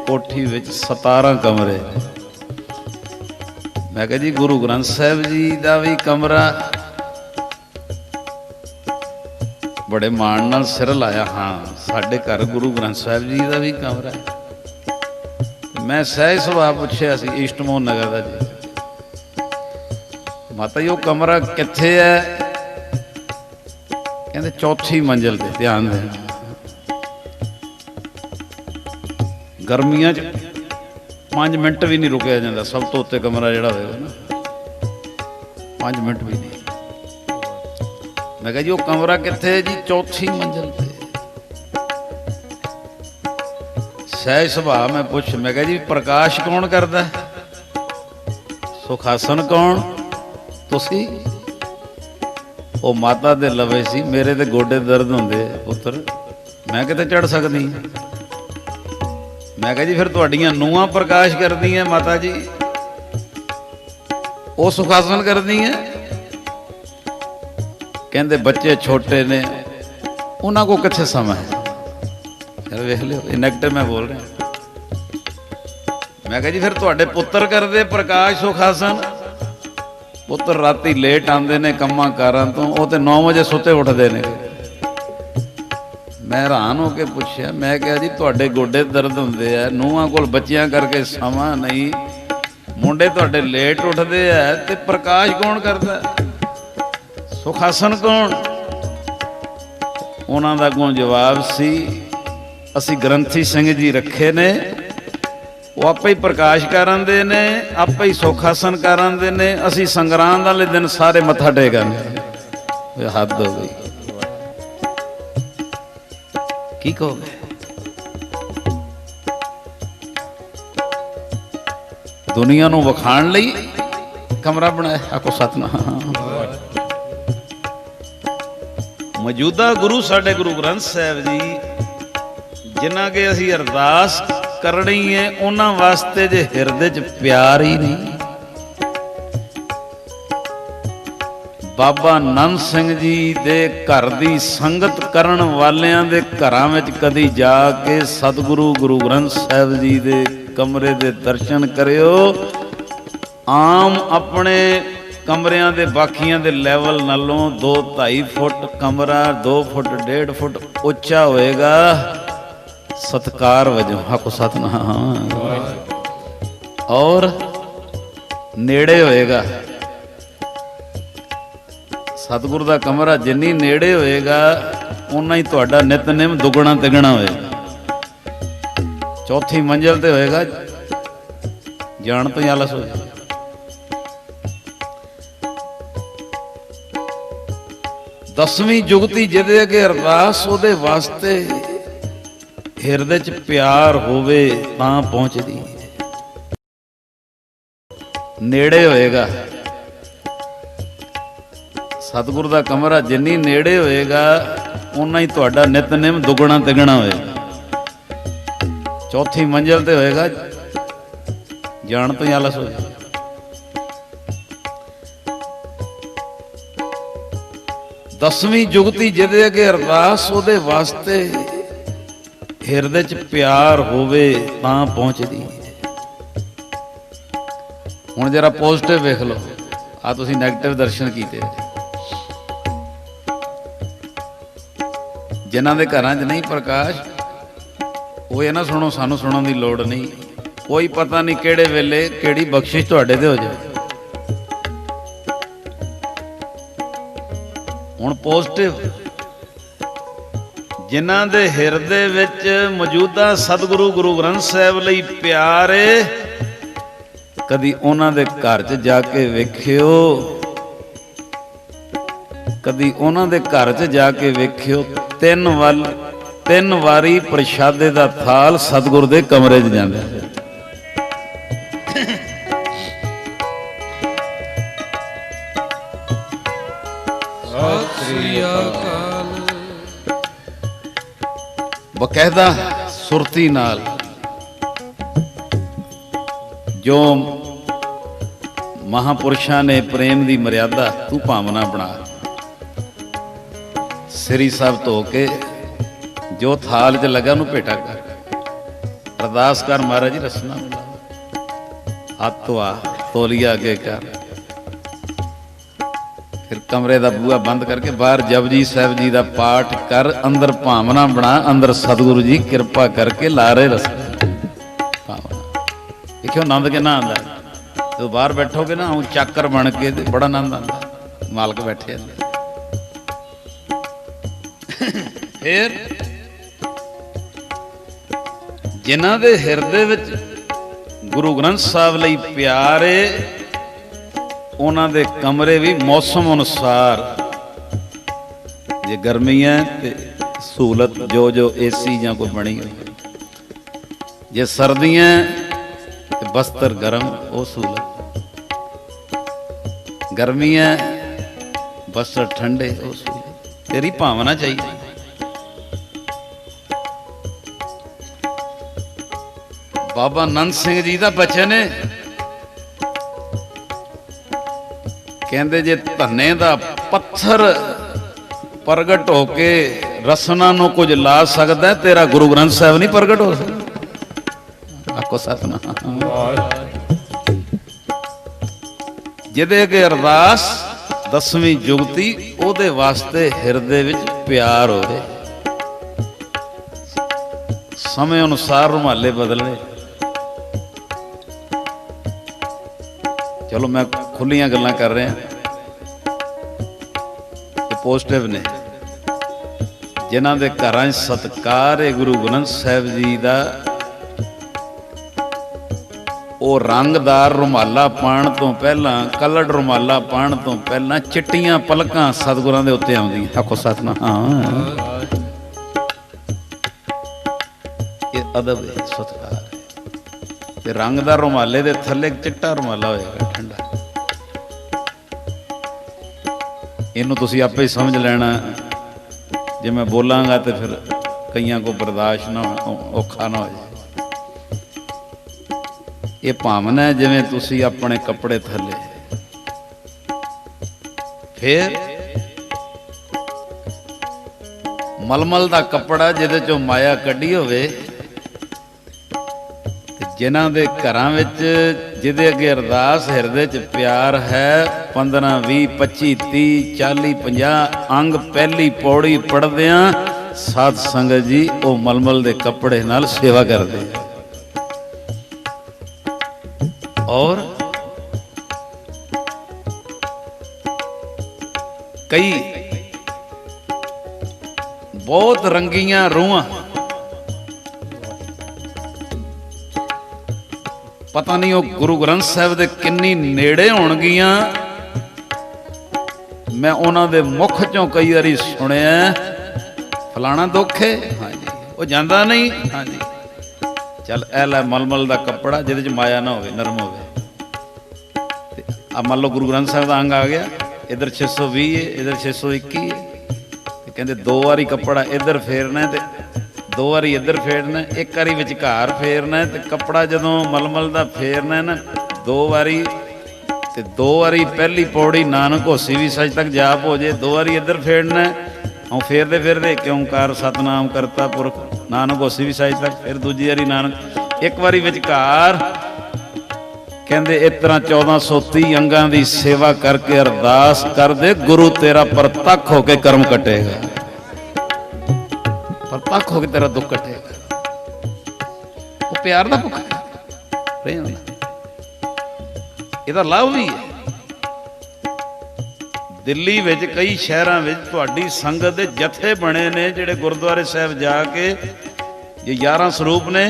ਕੋਠੀ ਵਿੱਚ 17 ਕਮਰੇ। ਮੈਂ ਕਿਹਾ ਜੀ ਗੁਰੂ ਗ੍ਰੰਥ ਸਾਹਿਬ ਜੀ ਦਾ ਵੀ ਕਮਰਾ? ਬੜੇ ਮਾਣ ਨਾਲ ਸਿਰ ਲਾਇਆ, ਹਾਂ ਸਾਡੇ ਘਰ ਗੁਰੂ ਗ੍ਰੰਥ ਸਾਹਿਬ ਜੀ ਦਾ ਵੀ ਕਮਰਾ ਹੈ। ਮੈਂ ਸਹਿਜ ਸੁਭਾਅ ਪੁੱਛਿਆ ਸੀ ਈਸਟਮੋਹਨ ਨਗਰ ਦਾ ਜੀ, ਮਾਤਾ ਜੀ ਉਹ ਕਮਰਾ ਕਿੱਥੇ ਹੈ? ਕਹਿੰਦੇ 4ਥੀ ਮੰਜ਼ਿਲ ਤੇ। ਧਿਆਨ ਦੇਣਾ, ਗਰਮੀਆਂ 'ਚ 5 ਮਿੰਟ ਵੀ ਨਹੀਂ ਰੁਕਿਆ ਜਾਂਦਾ। ਸਭ ਤੋਂ ਉੱਤੇ ਕਮਰਾ ਜਿਹੜਾ ਹੋਏਗਾ ਨਾ 5 ਮਿੰਟ ਵੀ ਨਹੀਂ। ਮੈਂ ਕਿਹਾ ਜੀ ਉਹ ਕਮਰਾ ਕਿੱਥੇ ਹੈ? ਜੀ 4ਥੀ ਮੰਜ਼ਿਲ ਤੇ। ਸਹਿਜ ਸੁਭਾਅ ਮੈਂ ਪੁੱਛ, ਮੈਂ ਕਿਹਾ ਜੀ ਪ੍ਰਕਾਸ਼ ਕੌਣ ਕਰਦਾ? ਸੁਖਾਸਨ ਕੌਣ? ਤੁਸੀਂ? ਉਹ ਮਾਤਾ ਦੇ ਲਵੇ ਸੀ। ਮੇਰੇ ਤੇ ਗੋਡੇ ਦਰਦ ਹੁੰਦੇ ਪੁੱਤਰ, ਮੈਂ ਕਿਤੇ ਚੜ ਸਕਦੀ? ਮੈਂ ਕਿਹਾ ਜੀ ਫਿਰ ਤੁਹਾਡੀਆਂ ਨੂੰਹਾਂ ਪ੍ਰਕਾਸ਼ ਕਰਦੀਆਂ ਮਾਤਾ ਜੀ, ਉਹ ਸੁਖਾਸਨ ਕਰਦੀਆਂ? ਕਹਿੰਦੇ ਬੱਚੇ ਛੋਟੇ ਨੇ, ਉਹਨਾਂ ਕੋਲ ਕਿੱਥੇ ਸਮਾਂ ਹੈ? ਯਾਰ ਵੇਖ ਲਿਓ, ਇਹ ਨੈਗੇਟਿਵ ਮੈਂ ਬੋਲ ਰਿਹਾ। ਮੈਂ ਕਿਹਾ ਜੀ ਫਿਰ ਤੁਹਾਡੇ ਪੁੱਤਰ ਕਰਦੇ ਪ੍ਰਕਾਸ਼ ਸੁਖਾਸਨ? ਪੁੱਤਰ ਰਾਤੀ ਲੇਟ ਆਉਂਦੇ ਨੇ ਕੰਮਾਂ ਕਾਰਾਂ ਤੋਂ, ਉਹ ਤੇ 9 ਵਜੇ ਸੁੱਤੇ ਉੱਠਦੇ ਨੇ। ਮੈਂ ਹੈਰਾਨ ਹੋ ਕੇ ਪੁੱਛਿਆ, ਮੈਂ ਕਿਹਾ ਜੀ ਤੁਹਾਡੇ ਗੋਡੇ ਦਰਦ ਹੁੰਦੇ ਆ, ਨੂੰਹਾਂ ਕੋਲ ਬੱਚਿਆਂ ਕਰਕੇ ਸਮਾਂ ਨਹੀਂ, ਮੁੰਡੇ ਤੁਹਾਡੇ ਲੇਟ ਉੱਠਦੇ ਆ, ਤੇ ਪ੍ਰਕਾਸ਼ ਕੌਣ ਕਰਦਾ? ਸੁਖਾਸਨ ਕੌਣ? ਉਹਨਾਂ ਦਾ ਅੱਗੋਂ ਜਵਾਬ ਸੀ, ਅਸੀਂ ਗ੍ਰੰਥੀ ਸਿੰਘ ਜੀ ਰੱਖੇ ਨੇ, ਉਹ ਆਪੇ ਹੀ ਪ੍ਰਕਾਸ਼ ਕਰ ਆਉਂਦੇ ਨੇ, ਆਪੇ ਹੀ ਸੁਖਾਸਨ ਕਰ ਆਉਂਦੇ ਨੇ, ਅਸੀਂ ਸੰਗਰਾਂਦ ਵਾਲੇ ਦਿਨ ਸਾਰੇ ਮੱਥਾ ਟੇਕਾਂਗੇ। ਹੱਦ ਹੋ ਗਈ, ਕੀ ਕਹੋਗੇ? ਦੁਨੀਆ ਨੂੰ ਵਿਖਾਣ ਲਈ ਕਮਰਾ ਬਣਾਇਆ। ਆਖੋ ਸਤਿਨਾਮ। ਮੌਜੂਦਾ ਗੁਰੂ ਸਾਡੇ ਗੁਰੂ ਗ੍ਰੰਥ ਸਾਹਿਬ ਜੀ, ਜਿਨ੍ਹਾਂ ਕੇ ਅਸੀਂ ਅਰਦਾਸ ਕਰਨੀ ਹੈ, ਉਹਨਾਂ ਵਾਸਤੇ ਜੇ ਹਿਰਦੇ 'ਚ ਪਿਆਰ ਹੀ ਨਹੀਂ। ਬਾਬਾ ਨੰਦ ਸਿੰਘ ਜੀ ਦੇ ਘਰ ਦੀ ਸੰਗਤ ਕਰਨ ਵਾਲਿਆਂ ਦੇ ਘਰਾਂ ਵਿੱਚ ਕਦੀ ਜਾ ਕੇ ਸਤਿਗੁਰੂ ਗੁਰੂ ਗ੍ਰੰਥ ਸਾਹਿਬ ਜੀ ਦੇ ਕਮਰੇ ਦੇ ਦਰਸ਼ਨ ਕਰਿਓ। ਆਮ ਆਪਣੇ ਕਮਰਿਆਂ ਦੇ ਬਾਕੀਆਂ ਦੇ ਲੈਵਲ ਨਾਲੋਂ 2-2.5 ਫੁੱਟ ਕਮਰਾ 2 ਫੁੱਟ 1.5 ਫੁੱਟ ਉੱਚਾ ਹੋਏਗਾ, ਸਤਕਾਰ ਵਜੋਂ। ਆਖੋ ਸਤਿਨਾਮ। ਔਰ ਨੇੜੇ ਹੋਏਗਾ, ਸਤਿਗੁਰੂ ਦਾ ਕਮਰਾ ਜਿੰਨੀ ਨੇੜੇ ਹੋਏਗਾ ਉਨਾ ਹੀ ਤੁਹਾਡਾ ਨਿਤਨੇਮ ਦੁੱਗਣਾ ਤਿਗਣਾ ਹੋਏਗਾ। ਚੌਥੀ ਮੰਜ਼ਿਲ ਤੇ ਹੋਏਗਾ, ਜਾਣ ਤੋਂ ਹੀ ਆਲਸ ਹੋ ਜਾਏ। ਦਸਵੀਂ ਜੁਗਤੀ ਜਿਹਦੇ ਅੱਗੇ ਅਰਦਾਸ, ਉਹਦੇ ਵਾਸਤੇ ਹਿਰਦੇ 'ਚ ਪਿਆਰ ਹੋਵੇ ਤਾਂ ਪਹੁੰਚਦੀ। ਨੇੜੇ ਹੋਏਗਾ, ਸਤਿਗੁਰੂ ਦਾ ਕਮਰਾ ਜਿੰਨੀ ਨੇੜੇ ਹੋਏਗਾ ਉਨਾ ਹੀ ਤੁਹਾਡਾ ਨਿਤਨੇਮ ਦੁੱਗਣਾ ਤਿਗਣਾ ਹੋਏਗਾ। ਚੌਥੀ ਮੰਜ਼ਿਲ ਤੇ ਹੋਏਗਾ, ਜਾਣ ਤੋਂ ਹੀ ਆਲਸ ਹੋ ਜਾਏ। ਦਸਵੀਂ ਜੁਗਤੀ ਜਿਹਦੇ ਅੱਗੇ ਅਰਦਾਸ, ਉਹਦੇ ਵਾਸਤੇ ਹਿਰਦੇ 'ਚ ਪਿਆਰ ਹੋਵੇ ਤਾਂ ਪਹੁੰਚਦੀ। ਹੁਣ ਜਰਾ ਪੋਜ਼ਿਟਿਵ ਵੇਖ ਲਓ, ਆ ਤੁਸੀਂ ਨੈਗੇਟਿਵ ਦਰਸ਼ਨ ਕੀਤੇ। ਜਿਨ੍ਹਾਂ ਦੇ ਘਰਾਂ 'ਚ ਨਹੀਂ ਪ੍ਰਕਾਸ਼, ਉਹ ਇਹ ਨਾ ਸੁਣੋ, ਸਾਨੂੰ ਸੁਣਨ ਦੀ ਲੋੜ ਨਹੀਂ। ਕੋਈ ਪਤਾ ਨਹੀਂ ਕਿਹੜੇ ਵੇਲੇ ਕਿਹੜੀ ਬਖਸ਼ਿਸ਼ ਤੁਹਾਡੇ ਤੇ ਹੋ ਜਾਵੇ। ਹੁਣ ਪੋਜ਼ਿਟਿਵ, ਜਿਨ੍ਹਾਂ ਦੇ ਹਿਰਦੇ ਵਿੱਚ ਮੌਜੂਦਾ ਸਤਿਗੁਰੂ ਗੁਰੂ ਗ੍ਰੰਥ ਸਾਹਿਬ ਲਈ ਪਿਆਰ ਏ, ਕਦੀ ਉਹਨਾਂ ਦੇ ਘਰ 'ਚ ਜਾ ਕੇ ਵੇਖਿਓ, ਕਦੀ ਉਹਨਾਂ ਦੇ ਘਰ 'ਚ ਜਾ ਕੇ ਵੇਖਿਓ। 3 ਵਾਰੀ ਪ੍ਰਸ਼ਾਦੇ ਦਾ ਥਾਲ ਸਤਿਗੁਰੂ ਦੇ ਕਮਰੇ 'ਚ ਜਾਂਦਾ। ਬਕਾਇਦਾ ਸੁਰਤੀ ਨਾਲ, ਜੋ ਮਹਾਂਪੁਰਸ਼ਾਂ ਨੇ ਪ੍ਰੇਮ ਦੀ ਮਰਿਆਦਾ ਤੂੰ ਭਾਵਨਾ ਬਣਾ, ਸ੍ਰੀ ਸਾਹਿਬ ਧੋ ਕੇ ਜੋ ਥਾਲ 'ਚ ਲੱਗਾ ਉਹਨੂੰ ਭੇਟਾ ਕਰ, ਅਰਦਾਸ ਕਰ, ਮਹਾਰਾਜ ਜੀ ਰਸਨਾ ਮਿਲਾ, ਹੱਥ ਧੋਆ, ਤੋਲੀਆ ਅੱਗੇ ਕਰ। ਫਿਰ ਕਮਰੇ ਦਾ ਬੂਹਾ ਬੰਦ ਕਰਕੇ ਬਾਹਰ ਜਪਜੀ ਸਾਹਿਬ ਜੀ ਦਾ ਪਾਠ ਕਰ, ਅੰਦਰ ਭਾਵਨਾ ਬਣਾ, ਅੰਦਰ ਸਤਿਗੁਰੂ ਜੀ ਕਿਰਪਾ ਕਰਕੇ ਲਾ ਰਹੇ ਰਸਨਾ ਭਾਵਨਾ। ਦੇਖਿਓ ਆਨੰਦ ਕਿੰਨਾ ਆਉਂਦਾ ਜਦੋਂ ਬਾਹਰ ਬੈਠੋਗੇ ਨਾ, ਉਹ ਚਾਕਰ ਬਣ ਕੇ, ਤੇ ਬੜਾ ਆਨੰਦ ਆਉਂਦਾ, ਮਾਲਕ ਬੈਠੇ ਅੰਦਰ। ਫਿਰ ਜਿਨ੍ਹਾਂ ਦੇ ਹਿਰਦੇ ਵਿੱਚ ਗੁਰੂ ਗ੍ਰੰਥ ਸਾਹਿਬ ਲਈ ਪਿਆਰ ਏ, ਉਹਨਾਂ ਦੇ ਕਮਰੇ ਵੀ ਮੌਸਮ ਅਨੁਸਾਰ, ਜੇ ਗਰਮੀ ਹੈ ਤੇ ਸਹੂਲਤ ਜੋ ਏਸੀ ਜਾਂ ਕੋਈ ਬਣੀ ਹੋਈ, ਜੇ ਸਰਦੀਆਂ ਤੇ ਬਸਤਰ ਗਰਮ, ਉਹ ਸਹੂਲਤ, ਗਰਮੀਆਂ ਬਸਤਰ ਠੰਡੇ, ਉਹ ਸਹੂਲਤ। ਤੇਰੀ ਭਾਵਨਾ ਚਾਹੀਦੀ। ਬਾਬਾ ਨੰਦ ਸਿੰਘ ਜੀ ਦਾ ਬਚਨ ਹੈ, ਕਹਿੰਦੇ ਜੇ ਧੰਨੇ ਦਾ ਪੱਥਰ ਪ੍ਰਗਟ ਹੋ ਕੇ ਰਸਨਾ ਨੂੰ ਕੁਝ ਲਾ ਸਕਦਾ, ਤੇਰਾ ਗੁਰੂ ਗ੍ਰੰਥ ਸਾਹਿਬ ਨਹੀਂ ਪ੍ਰਗਟ ਹੋ ਸਕਦਾ। ਆਖੋ ਸਤਿਨਾਮ। ਜਿਹਦੇ ਅੱਗੇ ਅਰਦਾਸ ਦਸਵੀਂ ਜੁਗਤੀ, ਉਹਦੇ ਵਾਸਤੇ ਹਿਰਦੇ ਵਿੱਚ ਪਿਆਰ ਹੋਵੇ। ਸਮੇਂ ਅਨੁਸਾਰ ਰੁਮਾਲੇ ਬਦਲੇ। ਚਲੋ ਮੈਂ ਖੁੱਲੀਆਂ ਗੱਲਾਂ ਕਰ ਰਿਹਾ, ਇਹ ਪੋਜ਼ਿਟਿਵ ਨੇ। जिन्हां दे घरां सत्कार है गुरु ग्रंथ साहिब जी दा, वो रंगदार रुमाला पाण तो पहला, कलर्ड रुमाला पाण तो पहला चिट्टियां पलकां सतगुरां दे उत्ते आउंदियां। आखो सतनाम। हाँ, ये अदब है, सत्कार है। ते रंगदार रुमाले दे थल्ले चिट्टा रुमाला होएगा ठंडा, इनू तुसीं आपे ही समझ लेना। जे मैं बोलांगा तो फिर कईयां को बर्दाश्त ना हो, औखा ना हो जाए। ये भावना है जिवें तुसीं अपने कपड़े थले, फिर मलमल दा कपड़ा जिहदे चों माया कड्ढी होवे, जिन्हां दे घरां विच जिहदे अगे अरदास हिरदे च प्यार है, 15 20 25 30 40 50 अंग पहली पौड़ी पढ़दियां साध संगत जी वो मलमल दे कपड़े नाल सेवा करदे। और कई बहुत रंगियां रूहां, पता नहीं वो गुरु ग्रंथ साहिब दे किन्नी नेड़े होणगियां। मैं उन्हां दे मुख चों कई बारी सुनिया, फलाना दुख है, हाँ जी, वो जांदा नहीं, हाँ जी, चल ऐ लै मलमल दा कपड़ा जिहदे च माया ना होवे, नरम होवे। अब मान लो गुरु ग्रंथ साहिब दा अंग आ गया, इधर 620 है, इधर 621 है, कहंदे 2 वारी कपड़ा इधर फेरना है, 2 वारी इधर फेरना, 1 वारी विचकार फेरना है। ते कपड़ा जदों मलमल दा फेरना है ना 2 वारी, ते 2 वारी पहली पौड़ी नानक होसी भी सच तक जाप हो जाए, 2 वारी इधर फेरना है, और फेरदे फिरदे एक ओंकार सतनाम करता पुरख नानक होसी भी सच तक, फिर दूजी वारी नानक, 1 वारी विचकार। कहंदे इस तरह 1430 अंगां दी सेवा करके अरदास कर दे, गुरु तेरा प्रतख होके कर्म कटेगा, प्रतख होके तेरा दुख कटेगा। वो प्यार दा भुख है, इहदा लाभ भी है। दिल्ली विच कई शहरां विच तुहाडी संगत दे जथे बने ने, जिहड़े गुरुद्वारे साहिब जाके जे 11 स्वरूप ने,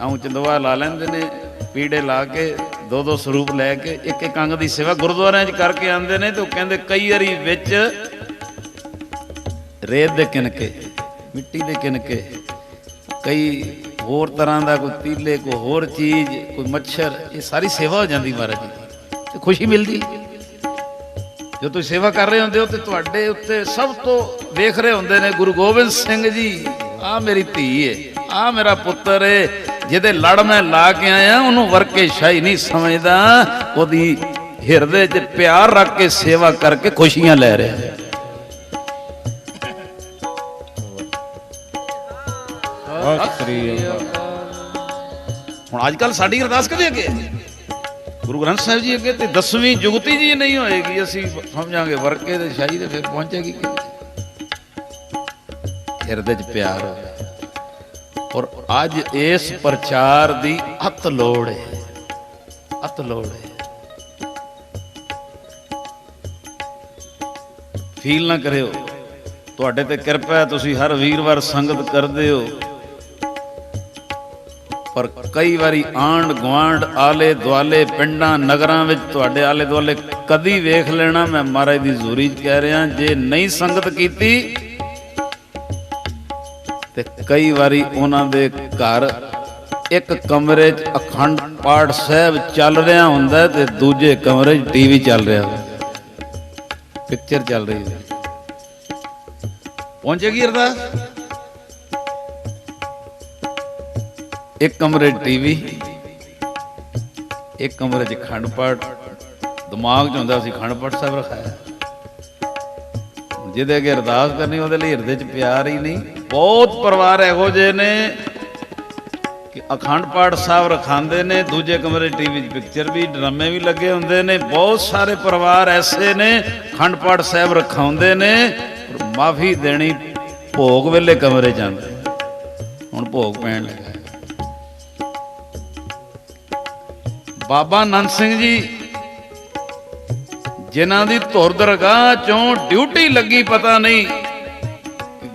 आऊं चंदवा ला लैंदे ने, पीड़े ला के 2-2 स्वरूप लैके 1-1 अंग की सेवा गुरुद्वारियां च करके आंदे ने। तो कहंदे कई वारी विच रेत दे किनके, मिट्टी दे किनके, कई होर तरह का, कोई तीले, कोई होर चीज़, कोई मच्छर, ये सारी सेवा हो जाती महाराज जी, तो खुशी मिलती। जो तुम सेवा कर रहे होंदे हो तो तुहाडे उत्ते सब तो वेख रहे होंदे ने गुरु गोबिंद सिंह जी, आ मेरी धी है, आ मेरा पुत्र है, जिहदे लड़ मैं ला के आया, उन्होंने वरके शाही नहीं समझदा, ओदी हिरदे च प्यार रख के सेवा करके खुशियां ले रहे हैं। हुण अजकल साडी अरदास कदे अगे गुरु ग्रंथ साहिब जी अगे, 10वीं जुगती जी नहीं होएगी, असीं समझांगे वरके ते शाही ते फिर पहुंचेगी। हिरदे च प्यार हो, और अज इस प्रचार की अत लोड़ है, अत लोड़ है। फील ना करो, तुहाडे ते किरपा है, तुसीं हर वीरवार संगत करदे हो, पर कई बारी आंड गुआंढ आले दुआले पिंडां नगरां विच तुहाडे आले दुआले कदी वेख लेना, मैं महाराज दी हज़ूरी च कह रहा, जे नहीं संगत कीती ते कई बारी उन्हां दे घर एक कमरे च अखंड पाठ साहिब चल रहा हुंदा ते दूजे कमरे च टीवी चल रहा हुंदा, पिक्चर चल रही है। पहुंचेगी अरदास, एक कमरे टीवी, एक कमरे च खंड पाठ, दिमाग च हुंदा सी खंड पाठ साहिब रखाया, जिहदे अगे अरदास करनी उहदे लई हिरदे च प्यार ही नहीं। बहुत परिवार इहो जिहे ने कि अखंड पाठ साहिब रखांदे ने, दूजे कमरे टीवी पिक्चर भी, ड्रामे भी लगे हुंदे ने। बहुत सारे परिवार ऐसे ने खंड पाठ साहिब रखाउंदे ने, माफी देनी भोग वेले कमरे च आंदे, हुण भोग पैण लगा। बाबा नंद सिंह जी जिन्हां दी धुर दरगाह चों ड्यूटी लगी, पता नहीं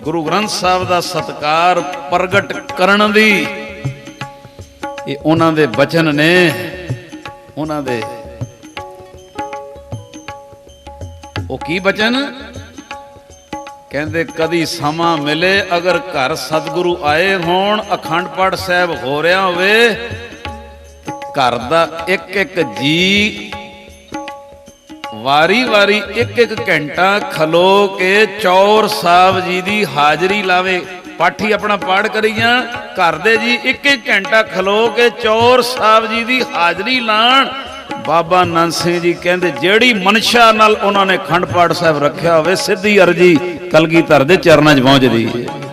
ਗੁਰੂ ਗ੍ਰੰਥ ਸਾਹਿਬ ਦਾ ਸਤਿਕਾਰ ਪ੍ਰਗਟ ਕਰਨ ਦੀ ਇਹ ਉਹਨਾਂ ਦੇ ਬਚਨ ਨੇ। ਉਹਨਾਂ ਦੇ ਉਹ ਕੀ ਬਚਨ ਕਹਿੰਦੇ, ਕਦੀ ਸਮਾਂ ਮਿਲੇ ਅਗਰ ਘਰ ਸਤਿਗੁਰੂ ਆਏ ਹੋਣ, ਅਖੰਡ ਪਾਠ ਸਾਹਿਬ ਹੋ ਰਿਹਾ ਹੋਵੇ, ਘਰ ਦਾ ਇੱਕ ਇੱਕ ਜੀ ਵਾਰੀ ਵਾਰੀ ਇੱਕ ਇੱਕ ਘੰਟਾ ਖਲੋ ਕੇ ਚੌਰ ਸਾਹਿਬ ਜੀ ਦੀ ਹਾਜ਼ਰੀ ਲਾਵੇ। ਪਾਠੀ ਆਪਣਾ ਪਾਠ ਕਰੀ ਜਾਣ, ਘਰ ਦੇ ਜੀ ਇੱਕ ਇੱਕ ਘੰਟਾ ਖਲੋ ਕੇ ਚੌਰ ਸਾਹਿਬ ਜੀ ਦੀ ਹਾਜ਼ਰੀ ਲਾਣ। ਬਾਬਾ ਨੰਦ ਸਿੰਘ ਜੀ ਕਹਿੰਦੇ ਜਿਹੜੀ ਮਨਸ਼ਾ ਨਾਲ ਉਹਨਾਂ ਨੇ ਅਖੰਡ ਪਾਠ ਸਾਹਿਬ ਰੱਖਿਆ ਹੋਵੇ, ਸਿੱਧੀ ਅਰਜੀ ਕਲਗੀਧਰ ਦੇ ਚਰਨਾਂ 'ਚ ਪਹੁੰਚਦੀ ਹੈ।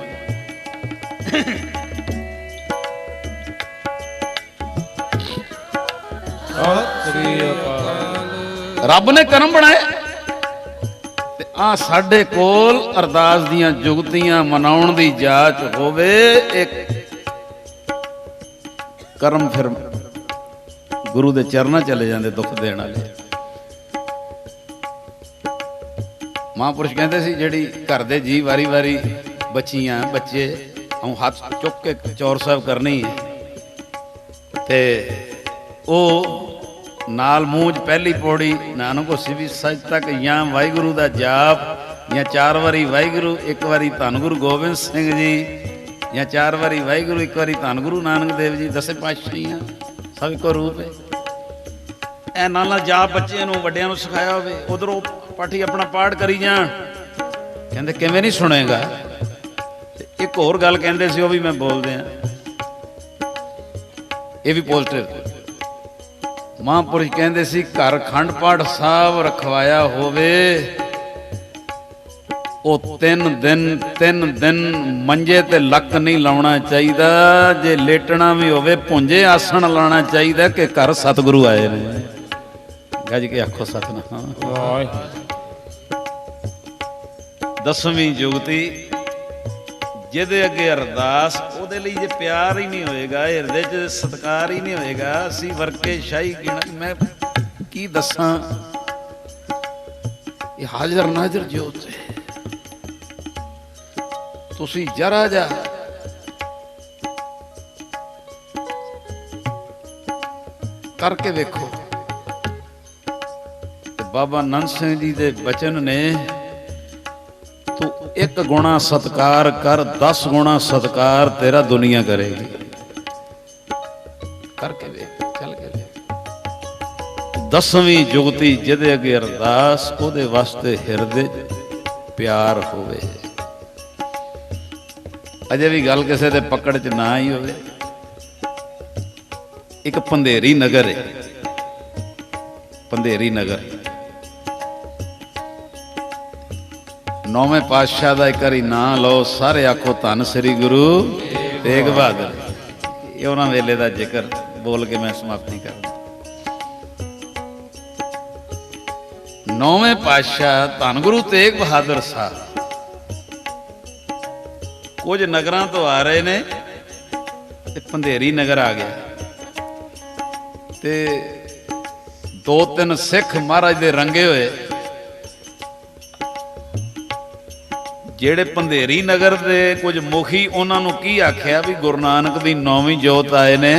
ਰੱਬ ਨੇ ਕਰਮ ਬਣਾਏ ਤੇ ਆ ਸਾਡੇ ਕੋਲ ਅਰਦਾਸ ਦੀਆਂ ਜੁਗਤੀਆਂ ਮਨਾਉਣ ਦੀ ਜਾਚ ਹੋਵੇ। ਇੱਕ ਕਰਮ ਫਿਰ ਗੁਰੂ ਦੇ ਚਰਨਾਂ ਚਲੇ ਜਾਂਦੇ ਦੁੱਖ ਦੇਣ ਵਾਲੇ। ਮਹਾਂਪੁਰਸ਼ ਕਹਿੰਦੇ ਸੀ ਜਿਹੜੀ ਘਰ ਦੇ ਜੀ ਵਾਰੀ ਵਾਰੀ ਬੱਚੀਆਂ ਬੱਚੇ ਹੱਥ ਚੁੱਕ ਕੇ ਚੌਰ ਸਾਹਿਬ ਕਰਨੀ ਹੈ ਤੇ ਉਹ ਨਾਲ ਮੂੰਹ 'ਚ ਪਹਿਲੀ ਪੌੜੀ ਨਾਨਕ ਹੋਸੀ ਵੀ ਸੱਚ ਤੱਕ ਜਾਂ ਵਾਹਿਗੁਰੂ ਦਾ ਜਾਪ, ਜਾਂ 4 ਵਾਰੀ ਵਾਹਿਗੁਰੂ, 1 ਵਾਰੀ ਧੰਨ ਗੁਰੂ ਗੋਬਿੰਦ ਸਿੰਘ ਜੀ, ਜਾਂ 4 ਵਾਰੀ ਵਾਹਿਗੁਰੂ, 1 ਵਾਰੀ ਧੰਨ ਗੁਰੂ ਨਾਨਕ ਦੇਵ ਜੀ, 10 ਪਾਤਸ਼ਾਹੀਆਂ ਸਭ ਇੱਕੋ ਰੂਪ ਹੈ। ਇਹ ਨਾਲ ਜਾਪ ਬੱਚੇ ਨੂੰ ਵੱਡਿਆਂ ਨੂੰ ਸਿਖਾਇਆ ਹੋਵੇ, ਉਧਰੋਂ ਪਾਠੀ ਆਪਣਾ ਪਾਠ ਕਰੀ ਜਾਣ। ਕਹਿੰਦੇ ਕਿਵੇਂ ਨਹੀਂ ਸੁਣੇਗਾ। ਤੇ ਇੱਕ ਹੋਰ ਗੱਲ ਕਹਿੰਦੇ ਸੀ, ਉਹ ਵੀ ਮੈਂ ਬੋਲਦੇ ਆ, ਇਹ ਵੀ ਪੋਜ਼ਿਟਿਵ। ਮਹਾਂਪੁਰਸ਼ ਕਹਿੰਦੇ ਸੀ ਘਰ ਅਖੰਡ ਪਾਠ ਸਾਹਿਬ ਰਖਵਾਇਆ ਹੋਵੇ, ਉਹ 3 ਦਿਨ ਮੰਜੇ ਤੇ ਲੱਕ ਨਹੀਂ ਲਾਉਣਾ ਚਾਹੀਦਾ। ਜੇ ਲੇਟਣਾ ਵੀ ਹੋਵੇ ਪੁੰਜੇ ਆਸਣ ਲਾਉਣਾ ਚਾਹੀਦਾ ਕਿ ਘਰ ਸਤਿਗੁਰੂ ਆਏ ਨੇ। ਗੱਜ ਕੇ ਆਖੋ ਸਤਿਨਾਮ। 10ਵੀਂ ਜੁਗਤੀ ਜਿਹਦੇ ਅੱਗੇ ਅਰਦਾਸ, ਉਹਦੇ ਲਈ ਜੇ ਪਿਆਰ ਹੀ ਨਹੀਂ ਹੋਏਗਾ, ਹਿਰਦੇ 'ਚ ਸਤਿਕਾਰ ਹੀ ਨਹੀਂ ਹੋਏਗਾ, ਅਸੀਂ ਵਰਕੇ ਸ਼ਾਹੀ ਗਿਣਾ। ਮੈਂ ਕੀ ਦੱਸਾਂ, ਇਹ ਹਾਜ਼ਰ ਨਾਜ਼ਰ ਜੋਤ ਹੈ। ਤੁਸੀਂ ਜਰਾ ਜਾ ਕਰਕੇ ਵੇਖੋ। ਤੇ ਬਾਬਾ ਨੰਦ ਸਿੰਘ ਜੀ ਦੇ ਬਚਨ ਨੇ, ਤੂੰ 1 ਗੁਣਾ ਸਤਿਕਾਰ ਕਰ, 10 ਗੁਣਾ ਸਤਿਕਾਰ ਤੇਰਾ ਦੁਨੀਆ ਕਰੇਗੀ। ਕਰਕੇ ਵੇਖ, ਚੱਲ ਕੇ ਵੇਖ। 10ਵੀਂ ਜੁਗਤੀ ਜਿਹਦੇ ਅੱਗੇ ਅਰਦਾਸ, ਉਹਦੇ ਵਾਸਤੇ ਹਿਰਦੇ ਪਿਆਰ ਹੋਵੇ। ਅਜੇ ਵੀ ਗੱਲ ਕਿਸੇ ਦੇ ਪਕੜ 'ਚ ਨਾ ਹੀ ਹੋਵੇ। ਇੱਕ ਪੰਧੇਰੀ ਨਗਰ ਹੈ, ਪੰਧੇਰੀ ਨਗਰ। 9ਵੇਂ ਪਾਤਸ਼ਾਹ ਦਾ ਇੱਕ ਵਾਰੀ ਨਾਂ ਲਓ, ਸਾਰੇ ਆਖੋ ਧੰਨ ਸ੍ਰੀ ਗੁਰੂ ਤੇਗ ਬਹਾਦਰ। ਇਹ ਉਹਨਾਂ ਵੇਲੇ ਦਾ ਜ਼ਿਕਰ ਬੋਲ ਕੇ ਮੈਂ ਸਮਾਪਤੀ ਕਰਦਾ। 9ਵੇਂ ਪਾਤਸ਼ਾਹ ਧੰਨ ਗੁਰੂ ਤੇਗ ਬਹਾਦਰ ਸਾਹਿਬ ਕੁਝ ਨਗਰਾਂ ਤੋਂ ਆ ਰਹੇ ਨੇ ਤੇ ਪੰਧੇਰੀ ਨਗਰ ਆ ਗਿਆ। ਤੇ 2-3 ਸਿੱਖ ਮਹਾਰਾਜ ਦੇ ਰੰਗੇ ਹੋਏ, ਜਿਹੜੇ ਪੰਧੇਰੀ ਨਗਰ ਦੇ ਕੁਝ ਮੁਖੀ, ਉਹਨਾਂ ਨੂੰ ਕੀ ਆਖਿਆ ਵੀ ਗੁਰੂ ਨਾਨਕ ਦੀ 9ਵੀਂ ਜੋਤ ਆਏ ਨੇ,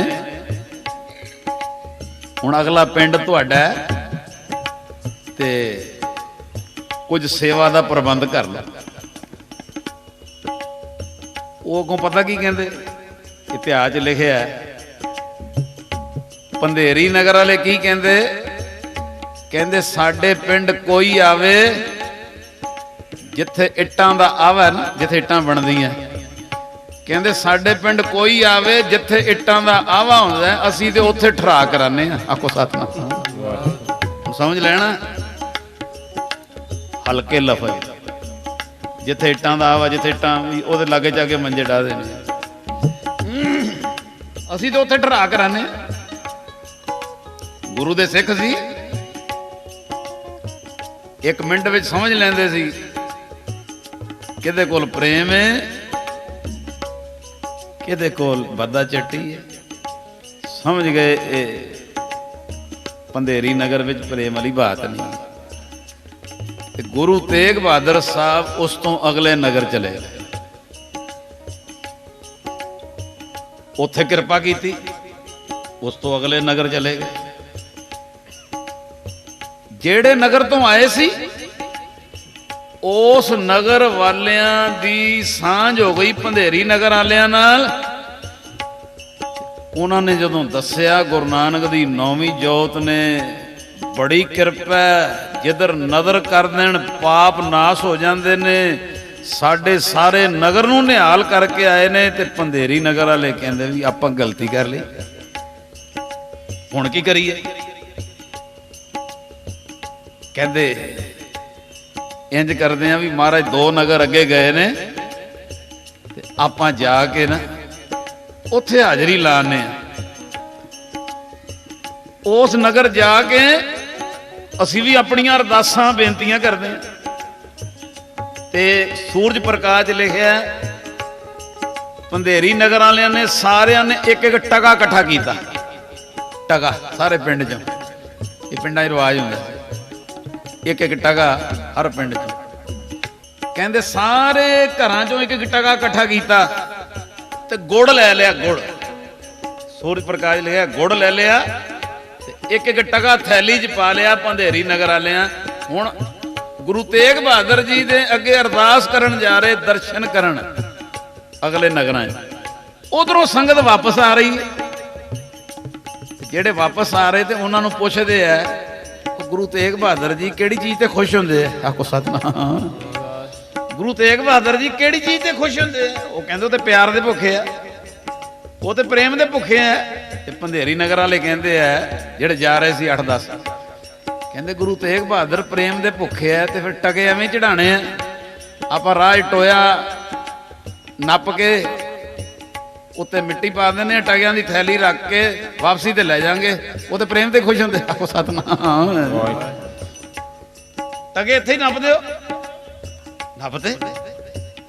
ਹੁਣ ਅਗਲਾ ਪਿੰਡ ਤੁਹਾਡਾ ਤੇ ਕੁਝ ਸੇਵਾ ਦਾ ਪ੍ਰਬੰਧ ਕਰ ਲੈ। ਉਹ ਅੱਗੋਂ ਪਤਾ ਕੀ ਕਹਿੰਦੇ, ਇਤਿਹਾਸ 'ਚ ਲਿਖਿਆ, ਪੰਧੇਰੀ ਨਗਰ ਵਾਲੇ ਕੀ ਕਹਿੰਦੇ, ਕਹਿੰਦੇ ਸਾਡੇ ਪਿੰਡ ਕੋਈ ਆਵੇ ਜਿੱਥੇ ਇੱਟਾਂ ਦਾ ਆਵਾ ਨਾ, ਜਿੱਥੇ ਇੱਟਾਂ ਬਣਦੀਆਂ, ਕਹਿੰਦੇ ਸਾਡੇ ਪਿੰਡ ਕੋਈ ਆਵੇ ਜਿੱਥੇ ਇੱਟਾਂ ਦਾ ਆਵਾ ਹੁੰਦਾ, ਅਸੀਂ ਤੇ ਉੱਥੇ ਠਰਾ ਕਰਾਨੇ ਆ। ਆਖੋ ਸਤਿਨਾਮ। ਸਮਝ ਲੈਣਾ, ਹਲਕੇ ਲਫ਼ਜ਼, ਜਿੱਥੇ ਇੱਟਾਂ ਦਾ ਆਵਾ, ਜਿੱਥੇ ਇੱਟਾਂ ਵੀ ਉਹਦੇ ਲਾਗੇ ਜਾ ਕੇ ਮੰਜੇ ਡਾ ਦੇਣੇ, ਅਸੀਂ ਤੇ ਉੱਥੇ ਠਰਾ ਕਰਾਨੇ। ਗੁਰੂ ਦੇ ਸਿੱਖ ਸੀ, 1 ਮਿੰਟ ਵਿੱਚ ਸਮਝ ਲੈਂਦੇ ਸੀ ਕਿਹਦੇ ਕੋਲ ਪ੍ਰੇਮ ਹੈ, ਕਿਹਦੇ ਕੋਲ ਬੱਦਾ ਚੱਟੀ ਹੈ। ਸਮਝ ਗਏ ਇਹ ਪੰਧੇਰੀ ਨਗਰ ਵਿੱਚ ਪ੍ਰੇਮ ਵਾਲੀ ਬਾਤ ਨਹੀਂ। ਤੇ ਗੁਰੂ ਤੇਗ ਬਹਾਦਰ ਸਾਹਿਬ ਉਸ ਤੋਂ ਅਗਲੇ ਨਗਰ ਚਲੇ ਗਏ। ਉੱਥੇ ਕਿਰਪਾ ਕੀਤੀ। ਉਸ ਤੋਂ ਅਗਲੇ ਨਗਰ ਚਲੇ ਗਏ। ਜਿਹੜੇ ਨਗਰ ਤੋਂ ਆਏ ਸੀ ਉਸ ਨਗਰ ਵਾਲਿਆਂ ਦੀ ਸਾਂਝ ਹੋ ਗਈ ਪੰਧੇਰੀ ਨਗਰ ਵਾਲਿਆਂ ਨਾਲ। ਉਹਨਾਂ ਨੇ ਜਦੋਂ ਦੱਸਿਆ ਗੁਰੂ ਨਾਨਕ ਦੀ 9ਵੀਂ ਜੋਤ ਨੇ ਬੜੀ ਕਿਰਪਾ, ਜਿੱਧਰ ਨਜ਼ਰ ਕਰ ਦੇਣ ਪਾਪ ਨਾਸ਼ ਹੋ ਜਾਂਦੇ ਨੇ। ਸਾਡੇ ਸਾਰੇ ਨਗਰ ਨੂੰ ਨਿਹਾਲ ਕਰਕੇ ਆਏ ਨੇ। ਤੇ ਪੰਧੇਰੀ ਨਗਰ ਵਾਲੇ ਕਹਿੰਦੇ ਵੀ ਆਪਾਂ ਗਲਤੀ ਕਰ ਲਈ, ਹੁਣ ਕੀ ਕਰੀਏ। ਕਹਿੰਦੇ ਇੰਜ ਕਰਦੇ ਆ ਵੀ ਮਹਾਰਾਜ 2 ਨਗਰ ਅੱਗੇ ਗਏ ਨੇ ਤੇ ਆਪਾਂ ਜਾ ਕੇ ਨਾ ਉੱਥੇ ਹਾਜ਼ਰੀ ਲਾਣੇ ਆ। ਉਸ ਨਗਰ ਜਾ ਕੇ ਅਸੀਂ ਵੀ ਆਪਣੀਆਂ ਅਰਦਾਸਾਂ ਬੇਨਤੀਆਂ ਕਰਦੇ ਹਾਂ। ਤੇ ਸੂਰਜ ਪ੍ਰਕਾਸ਼ ਲਿਖਿਆ ਪੰਧੇਰੀ ਨਗਰ ਵਾਲਿਆਂ ਨੇ ਸਾਰਿਆਂ ਨੇ ਇੱਕ ਇੱਕ ਟਕਾ ਇਕੱਠਾ ਕੀਤਾ। ਟਕਾ ਸਾਰੇ ਪਿੰਡ ਚੋਂ, ਇਹ ਪਿੰਡਾਂ 'ਚ ਰਿਵਾਜ ਹੁੰਦਾ, ਇੱਕ ਇੱਕ ਟਕਾ ਹਰ ਪਿੰਡ ਚ। ਕਹਿੰਦੇ ਸਾਰੇ ਘਰਾਂ ਚੋਂ ਇੱਕ ਇੱਕ ਟਕਾ ਇਕੱਠਾ ਕੀਤਾ ਤੇ ਗੁੜ ਲੈ ਲਿਆ। ਗੁੜ, ਸੂਰਜ ਪ੍ਰਕਾਸ਼ ਲਿਖਿਆ ਗੁੜ ਲੈ ਲਿਆ ਤੇ ਇੱਕ ਇੱਕ ਟਕਾ ਥੈਲੀ 'ਚ ਪਾ ਲਿਆ ਪੰਧੇਰੀ ਨਗਰ ਵਾਲਿਆਂ। ਹੁਣ ਗੁਰੂ ਤੇਗ ਬਹਾਦਰ ਜੀ ਦੇ ਅੱਗੇ ਅਰਦਾਸ ਕਰਨ ਜਾ ਰਹੇ, ਦਰਸ਼ਨ ਕਰਨ ਅਗਲੇ ਨਗਰਾਂ 'ਚ। ਉਧਰੋਂ ਸੰਗਤ ਵਾਪਸ ਆ ਰਹੀ ਹੈ। ਜਿਹੜੇ ਵਾਪਸ ਆ ਰਹੇ ਤੇ ਉਹਨਾਂ ਨੂੰ ਪੁੱਛਦੇ ਆ ਗੁਰੂ ਤੇਗ ਬਹਾਦਰ ਜੀ ਕਿਹੜੀ ਚੀਜ਼ ਤੇ ਖੁਸ਼ ਹੁੰਦੇ ਆ? ਆਖੋ ਸਤਨਾਮ। ਗੁਰੂ ਤੇਗ ਬਹਾਦਰ ਜੀ ਕਿਹੜੀ ਚੀਜ਼ ਤੇ ਖੁਸ਼ ਹੁੰਦੇ ਆ? ਉਹ ਕਹਿੰਦੇ ਉਹ ਤੇ ਪਿਆਰ ਦੇ ਭੁੱਖੇ ਆ, ਉਹ ਤੇ ਪ੍ਰੇਮ ਦੇ ਭੁੱਖੇ ਆ। ਤੇ ਪੰਧੇਰੀ ਨਗਰ ਵਾਲੇ ਕਹਿੰਦੇ ਆ ਜਿਹੜੇ ਜਾ ਰਹੇ ਸੀ 8-10, ਕਹਿੰਦੇ ਗੁਰੂ ਤੇਗ ਬਹਾਦਰ ਪ੍ਰੇਮ ਦੇ ਭੁੱਖੇ ਆ ਤੇ ਫਿਰ ਟਕੇ ਐਵੇਂ ਚੜਾਣੇ ਆ। ਆਪਾਂ ਰਾਹ ਟੋਇਆ ਨੱਪ ਕੇ ਉੱਤੇ ਮਿੱਟੀ ਪਾ ਦਿੰਦੇ ਆ, ਟਕਿਆਂ ਦੀ ਥੈਲੀ ਰੱਖ ਕੇ ਵਾਪਸੀ ਤੇ ਲੈ ਜਾਾਂਗੇ। ਉਹ ਤੇ ਪ੍ਰੇਮ ਤੇ ਖੁਸ਼ ਹੁੰਦੇ। ਆਖੋ ਸਤਨਾਮ। ਟਕੇ ਇੱਥੇ ਹੀ ਨੱਪ ਦਿਓ, ਨੱਪਦੇ।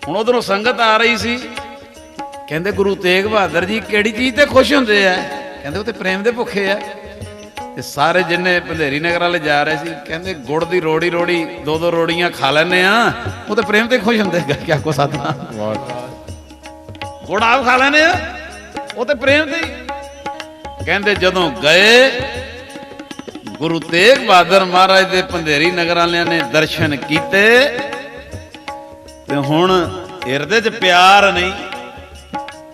ਹੁਣ ਉਧਰੋਂ ਸੰਗਤ ਆ ਰਹੀ ਸੀ, ਕਹਿੰਦੇ ਗੁਰੂ ਤੇਗ ਬਹਾਦਰ ਜੀ ਕਿਹੜੀ ਚੀਜ਼ ਤੇ ਖੁਸ਼ ਹੁੰਦੇ ਆ? ਕਹਿੰਦੇ ਉਹ ਤੇ ਪ੍ਰੇਮ ਦੇ ਭੁੱਖੇ ਆ। ਤੇ ਸਾਰੇ ਜਿੰਨੇ ਪੰਧੇਰੀ ਨਗਰ ਵਾਲੇ ਜਾ ਰਹੇ ਸੀ ਕਹਿੰਦੇ ਗੁੜ ਦੀ ਰੋੜੀ 2-2 ਰੋੜੀਆਂ ਖਾ ਲੈਂਦੇ ਆ, ਉਹ ਤੇ ਪ੍ਰੇਮ ਤੇ ਖੁਸ਼ ਹੁੰਦੇ। ਆਖੋ ਸਤਨਾਮ। ਗੁੜ ਆਪ ਖਾ ਲੈਣੇ ਆ, ਉਹ ਤੇ ਪ੍ਰੇਮ ਤੇ। ਕਹਿੰਦੇ ਜਦੋਂ ਗਏ ਗੁਰੂ ਤੇਗ ਬਹਾਦਰ ਮਹਾਰਾਜ ਦੇ ਪੰਧੇਰੀ ਨਗਰ ਵਾਲਿਆਂ ਨੇ ਦਰਸ਼ਨ ਕੀਤੇ ਤੇ ਹੁਣ ਹਿਰਦੇ 'ਚ ਪਿਆਰ ਨਹੀਂ।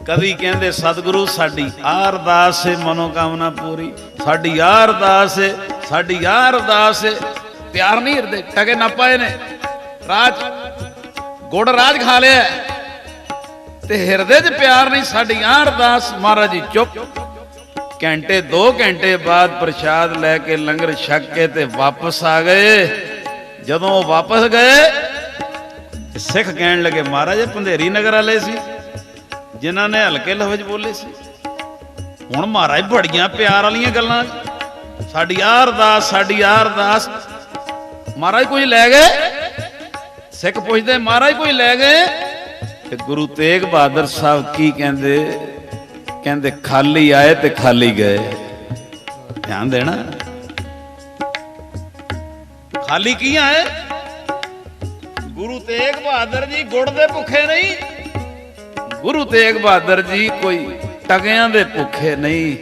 ਕਦੀ ਕਹਿੰਦੇ ਸਤਿਗੁਰੂ ਸਾਡੀ ਆਹ ਅਰਦਾਸ ਹੈ, ਮਨੋਕਾਮਨਾ ਪੂਰੀ, ਸਾਡੀ ਆਹ ਅਰਦਾਸ ਹੈ, ਸਾਡੀ ਆਹ ਅਰਦਾਸ ਹੈ। ਪਿਆਰ ਨਹੀਂ ਹਿਰਦੇ। ਟਕੇ ਨਾ ਪਾਏ ਨੇ, ਰਾਜ ਗੁੜ ਰਾਜ ਖਾ ਲਿਆ ਤੇ ਹਿਰਦੇ 'ਚ ਪਿਆਰ ਨਹੀਂ। ਸਾਡੀ ਆਹ ਅਰਦਾਸ। ਮਹਾਰਾਜ ਜੀ ਚੁੱਪ। ਘੰਟੇ 2 ਘੰਟੇ ਬਾਅਦ ਪ੍ਰਸ਼ਾਦ ਲੈ ਕੇ ਲੰਗਰ ਛਕ ਕੇ ਤੇ ਵਾਪਸ ਆ ਗਏ। ਜਦੋਂ ਉਹ ਵਾਪਸ ਗਏ ਸਿੱਖ ਕਹਿਣ ਲੱਗੇ ਮਹਾਰਾਜ ਇਹ ਪੰਧੇਰੀ ਨਗਰ ਵਾਲੇ ਸੀ ਜਿਨ੍ਹਾਂ ਨੇ ਹਲਕੇ ਲਫ਼ਜ਼ ਬੋਲੇ ਸੀ। ਹੁਣ ਮਹਾਰਾਜ ਬੜੀਆਂ ਪਿਆਰ ਵਾਲੀਆਂ ਗੱਲਾਂ, ਸਾਡੀ ਆਹ ਅਰਦਾਸ, ਸਾਡੀ ਆਹ ਅਰਦਾਸ। ਮਹਾਰਾਜ ਕੁਝ ਲੈ ਗਏ? ਸਿੱਖ ਪੁੱਛਦੇ ਮਹਾਰਾਜ ਕੁਝ ਲੈ ਗਏ? ਤੇ ਗੁਰੂ ਤੇਗ ਬਹਾਦਰ ਸਾਹਿਬ ਕੀ ਕਹਿੰਦੇ? ਕਹਿੰਦੇ ਖਾਲੀ ਆਏ ਤੇ ਖਾਲੀ ਗਏ। ਧਿਆਨ ਦੇਣਾ, ਖਾਲੀ ਕੀ ਆਏ? ਗੁਰੂ ਤੇਗ ਬਹਾਦਰ ਜੀ ਗੁੜ ਦੇ ਭੁੱਖੇ ਨਹੀਂ। ਗੁਰੂ ਤੇਗ ਬਹਾਦਰ ਜੀ ਕੋਈ ਟਕਿਆਂ ਦੇ ਭੁੱਖੇ ਨਹੀਂ,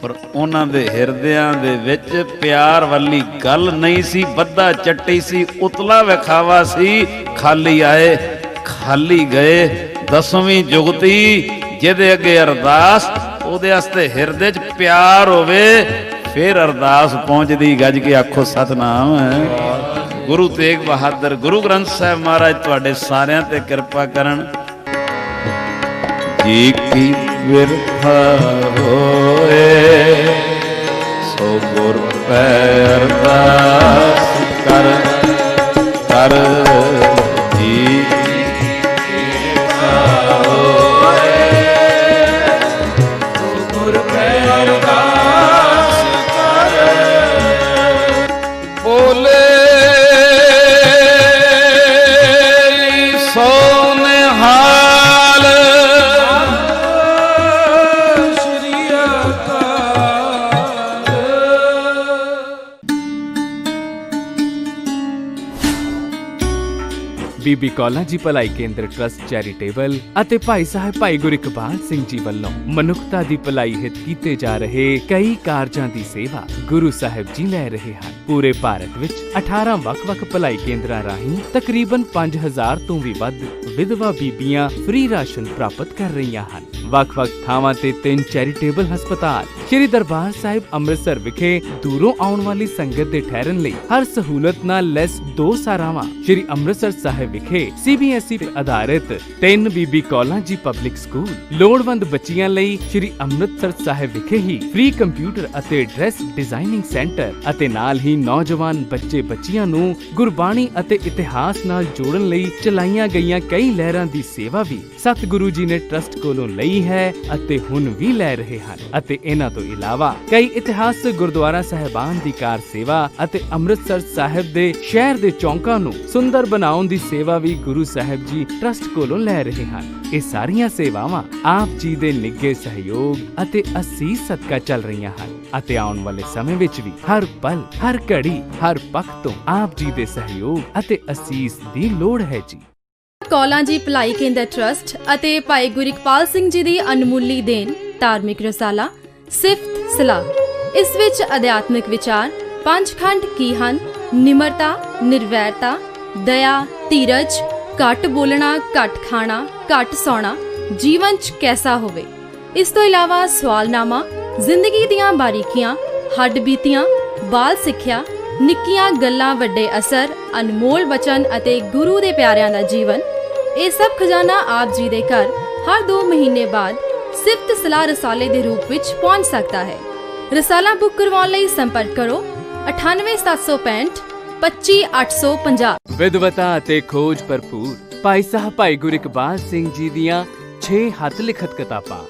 ਪਰ ਉਹਨਾਂ ਦੇ ਹਿਰਦਿਆਂ ਦੇ ਵਿੱਚ ਪਿਆਰ ਵਾਲੀ ਗੱਲ ਨਹੀਂ ਸੀ। ਬੱਧਾ ਚੱਟੀ ਸੀ, ਉਤਲਾ ਵਿਖਾਵਾ ਸੀ। ਖਾਲੀ ਆਏ ਖਾਲੀ ਗਏ। 10ਵੀਂ ਜੁਗਤੀ ਜਿਹਦੇ ਅੱਗੇ ਅਰਦਾਸ, ਉਹਦੇ ਵਾਸਤੇ ਹਿਰਦੇ 'ਚ ਪਿਆਰ ਹੋਵੇ ਫਿਰ ਅਰਦਾਸ ਪਹੁੰਚਦੀ। ਗੱਜ ਕੇ ਆਖੋ ਸਤਨਾਮ। ਗੁਰੂ ਤੇਗ ਬਹਾਦਰ ਗੁਰੂ ਗ੍ਰੰਥ ਸਾਹਿਬ ਮਹਾਰਾਜ ਤੁਹਾਡੇ ਸਾਰਿਆਂ ਤੇ ਕਿਰਪਾ ਕਰਨ। ਜੀ ਕੀ ਬਿਰਥਾ ਹੋਏ ਸੋ ਗੁਰ ਪੈ ਅਰਦਾਸ ਕਰ ਕਰ। ਜੀ ਬੀਬੀ ਕੌਲਾਂ ਜੀ ਭਲਾਈ ਕੇਂਦਰ ਟਰਸਟ ਚੈਰੀਟੇਬਲ ਅਤੇ ਭਾਈ ਸਾਹਿਬ ਭਾਈ ਗੁਰਿਕਬਾਲ ਸਿੰਘ ਜੀ ਵੱਲੋਂ ਮਨੁੱਖਤਾ ਦੀ ਭਲਾਈ ਹਿੱਤ ਕੀਤੇ ਜਾ ਰਹੇ ਕਈ ਕਾਰਜਾਂ ਦੀ ਸੇਵਾ ਗੁਰੂ ਸਾਹਿਬ ਜੀ ਲੈ ਰਹੇ ਹਨ। ਪੂਰੇ ਭਾਰਤ ਵਿੱਚ 18 ਵੱਖ-ਵੱਖ ਭਲਾਈ ਕੇਂਦਰਾਂ ਰਾਹੀਂ ਤਕਰੀਬਨ 5000 ਤੋਂ ਵੀ ਵੱਧ ਵਿਧਵਾ ਬੀਬੀਆਂ ਫ੍ਰੀ ਰਾਸ਼ਨ ਪ੍ਰਾਪਤ ਕਰ ਰਹੀਆਂ ਹਨ। ਵੱਖ-ਵੱਖ ਥਾਵਾਂ ਤੇ 3 ਚੈਰੀਟੇਬਲ ਹਸਪਤਾਲ ਸ਼੍ਰੀ ਦਰਬਾਰ ਸਾਹਿਬ ਅੰਮ੍ਰਿਤਸਰ ਵਿਖੇ ਦੂਰੋਂ ਆਉਣ ਵਾਲੀ ਸੰਗਤ ਦੇ ਠਹਿਰਨ ਲਈ ਹਰ ਸਹੂਲਤ ਨਾਲ ਲੈਸ 2 ਸਾਰਾਵਾਂ ਸ਼੍ਰੀ ਅੰਮ੍ਰਿਤਸਰ ਸਾਹਿਬ ਵਿਖੇ CBSE ਆਧਾਰਿਤ 3 ਬੀਬੀ ਕੌਲਾਂ ਜੀ ਪਬਲਿਕ ਸਕੂਲ, ਲੋੜਵੰਦ ਬੱਚੀਆਂ ਲਈ ਸ਼੍ਰੀ ਅੰਮ੍ਰਿਤਸਰ ਸਾਹਿਬ ਵਿਖੇ ਹੀ ਫ੍ਰੀ ਕੰਪਿਊਟਰ ਅਤੇ ਡਰੈਸ ਡਿਜ਼ਾਈਨਿੰਗ ਸੈਂਟਰ ਅਤੇ ਨਾਲ ਹੀ ਨੌਜਵਾਨ ਬੱਚਿਆਂ ਨੂੰ ਗੁਰਬਾਣੀ ਅਤੇ ਇਤਿਹਾਸ ਨਾਲ ਜੋੜਨ ਲਈ ਚਲਾਈਆਂ ਗਈਆਂ ਕਈ ਲਹਿਰਾਂ ਦੀ ਸੇਵਾ ਵੀ ਸਤਿਗੁਰੂ ਜੀ ਨੇ ਟਰਸਟ ਕੋਲੋਂ ਲਈ ਹੈ ਅਤੇ ਹੁਣ ਵੀ ਲੈ ਰਹੇ ਹਨ। ਅਤੇ ਇਹਨਾਂ ਤੋਂ ਇਲਾਵਾ ਕਈ ਇਤਿਹਾਸਕ ਗੁਰਦੁਆਰਾ ਸਾਹਿਬਾਨ ਦੀ ਕਾਰ ਸੇਵਾ ਅਤੇ ਅੰਮ੍ਰਿਤਸਰ ਸਾਹਿਬ ਦੇ ਸ਼ਹਿਰ ਦੇ ਚੌਂਕਾਂ ਨੂੰ ਸੁੰਦਰ ਬਣਾਉਣ ਦੀ ਸੇਵਾ ਵੀ ਗੁਰੂ ਸਾਹਿਬ ਜੀ ਟਰਸਟ ਕੋਲੋਂ ਲੈ ਰਹੇ ਹਨ। ਇਹ ਸਾਰੀਆਂ ਸੇਵਾਵਾਂ ਆਪ ਜੀ ਦੇ ਨਿੱਘੇ ਸਹਿਯੋਗ ਅਤੇ ਅਸੀਸ ਸਦਕਾ ਚੱਲ ਰਹੀਆਂ ਹਨ ਅਤੇ ਆਉਣ ਵਾਲੇ ਸਮੇਂ ਵਿੱਚ ਵੀ ਹਰ ਪਲ, ਹਰ ਘੜੀ, ਹਰ ਪੱਖ ਤੋਂ ਆਪ ਜੀ ਦੇ ਸਹਿਯੋਗ ਅਤੇ ਅਸੀਸ ਦੀ ਲੋੜ ਹੈ ਜੀ। ਕੌਲਾਂ ਜੀ ਭਲਾਈ ਕੇਂਦਰ ਟਰਸਟ ਅਤੇ ਭਾਈ ਗੁਰਿਕਪਾਲ ਸਿੰਘ ਜੀ ਦੀ ਅਨਮੁੱਲੀ ਦੇਣ ਧਾਰਮਿਕ ਰਸਾਲਾ ਸਿਫਤ ਸਲਾਹ। ਇਸ ਵਿੱਚ ਅਧਿਆਤਮਿਕ ਵਿਚਾਰ 5 ਖੰਡ ਕੀ ਹਨ? ਨਿਮਰਤਾ, ਨਿਰਵੈਰਤਾ, ਦਇਆ, ਧੀਰਜ, ਘੱਟ ਬੋਲਣਾ, ਘੱਟ ਖਾਣਾ, ਘੱਟ ਸੌਣਾ, ਜੀਵਨ 'ਚ ਕੈਸਾ ਹੋਵੇ। ਇਸ ਤੋਂ ਇਲਾਵਾ ਸਵਾਲਨਾਮਾ, ਜ਼ਿੰਦਗੀ ਦੀਆਂ ਬਾਰੀਕੀਆਂ, ਹੱਡ ਬੀਤੀਆਂ, ਬਾਲ ਸਿੱਖਿਆ, ਨਿੱਕੀਆਂ ਗੱਲਾਂ ਵੱਡੇ ਅਸਰ, ਅਨਮੋਲ ਬਚਨ ਅਤੇ ਗੁਰੂ ਦੇ ਪਿਆਰਿਆਂ ਦਾ ਜੀਵਨ। ਇਹ ਸਭ ਖਜ਼ਾਨਾ ਆਪ ਜੀ ਦੇ ਘਰ ਹਰ 2 ਮਹੀਨੇ ਬਾਅਦ ਸਿਫਤ ਸਲਾਹ ਰਸਾਲੇ ਦੇ ਰੂਪ ਵਿੱਚ ਪਹੁੰਚ ਸਕਦਾ ਹੈ। ਰਸਾਲਾ ਬੁੱਕ ਕਰਵਾਉਣ ਲਈ ਸੰਪਰਕ ਕਰੋ 98765 25850। ਵਿਦਵਤਾ ਅਤੇ ਖੋਜ ਭਰਪੂਰ ਭਾਈ ਸਾਹਿਬ ਭਾਈ ਗੁਰਿਕਬਾਲ ਸਿੰਘ ਜੀ ਦੀਆਂ 6 ਹੱਥ ਲਿਖਤ ਕਿਤਾਬਾਂ।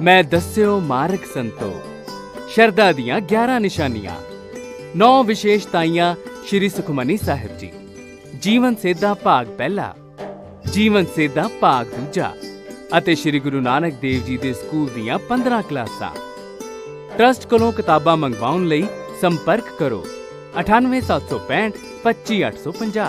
ਮੈਂ ਦੱਸਿਓ ਮਾਰਗ ਸੰਤੋਖ, ਸ਼ਰਧਾ ਦੀਆਂ 11 ਨਿਸ਼ਾਨੀਆਂ, 9 ਵਿਸ਼ੇਸ਼ਤਾਈਆਂ ਸ਼੍ਰੀ ਸੁਖਮਨੀ ਸਾਹਿਬ ਜੀ, ਜੀਵਨ ਸੇਧਾ ਭਾਗ ਪਹਿਲਾ, ਜੀਵਨ ਸੇਧਾ ਭਾਗ ਦੂਜਾ ਅਤੇ ਸ਼੍ਰੀ ਗੁਰੂ ਨਾਨਕ ਦੇਵ ਜੀ ਦੇ ਸਕੂਲ ਦੀਆਂ 15 ਕਲਾਸਾਂ। ਟਰਸਟ ਕੋਲੋਂ ਕਿਤਾਬਾਂ ਮੰਗਵਾਉਣ ਲਈ ਸੰਪਰਕ ਕਰੋ 98765 25850।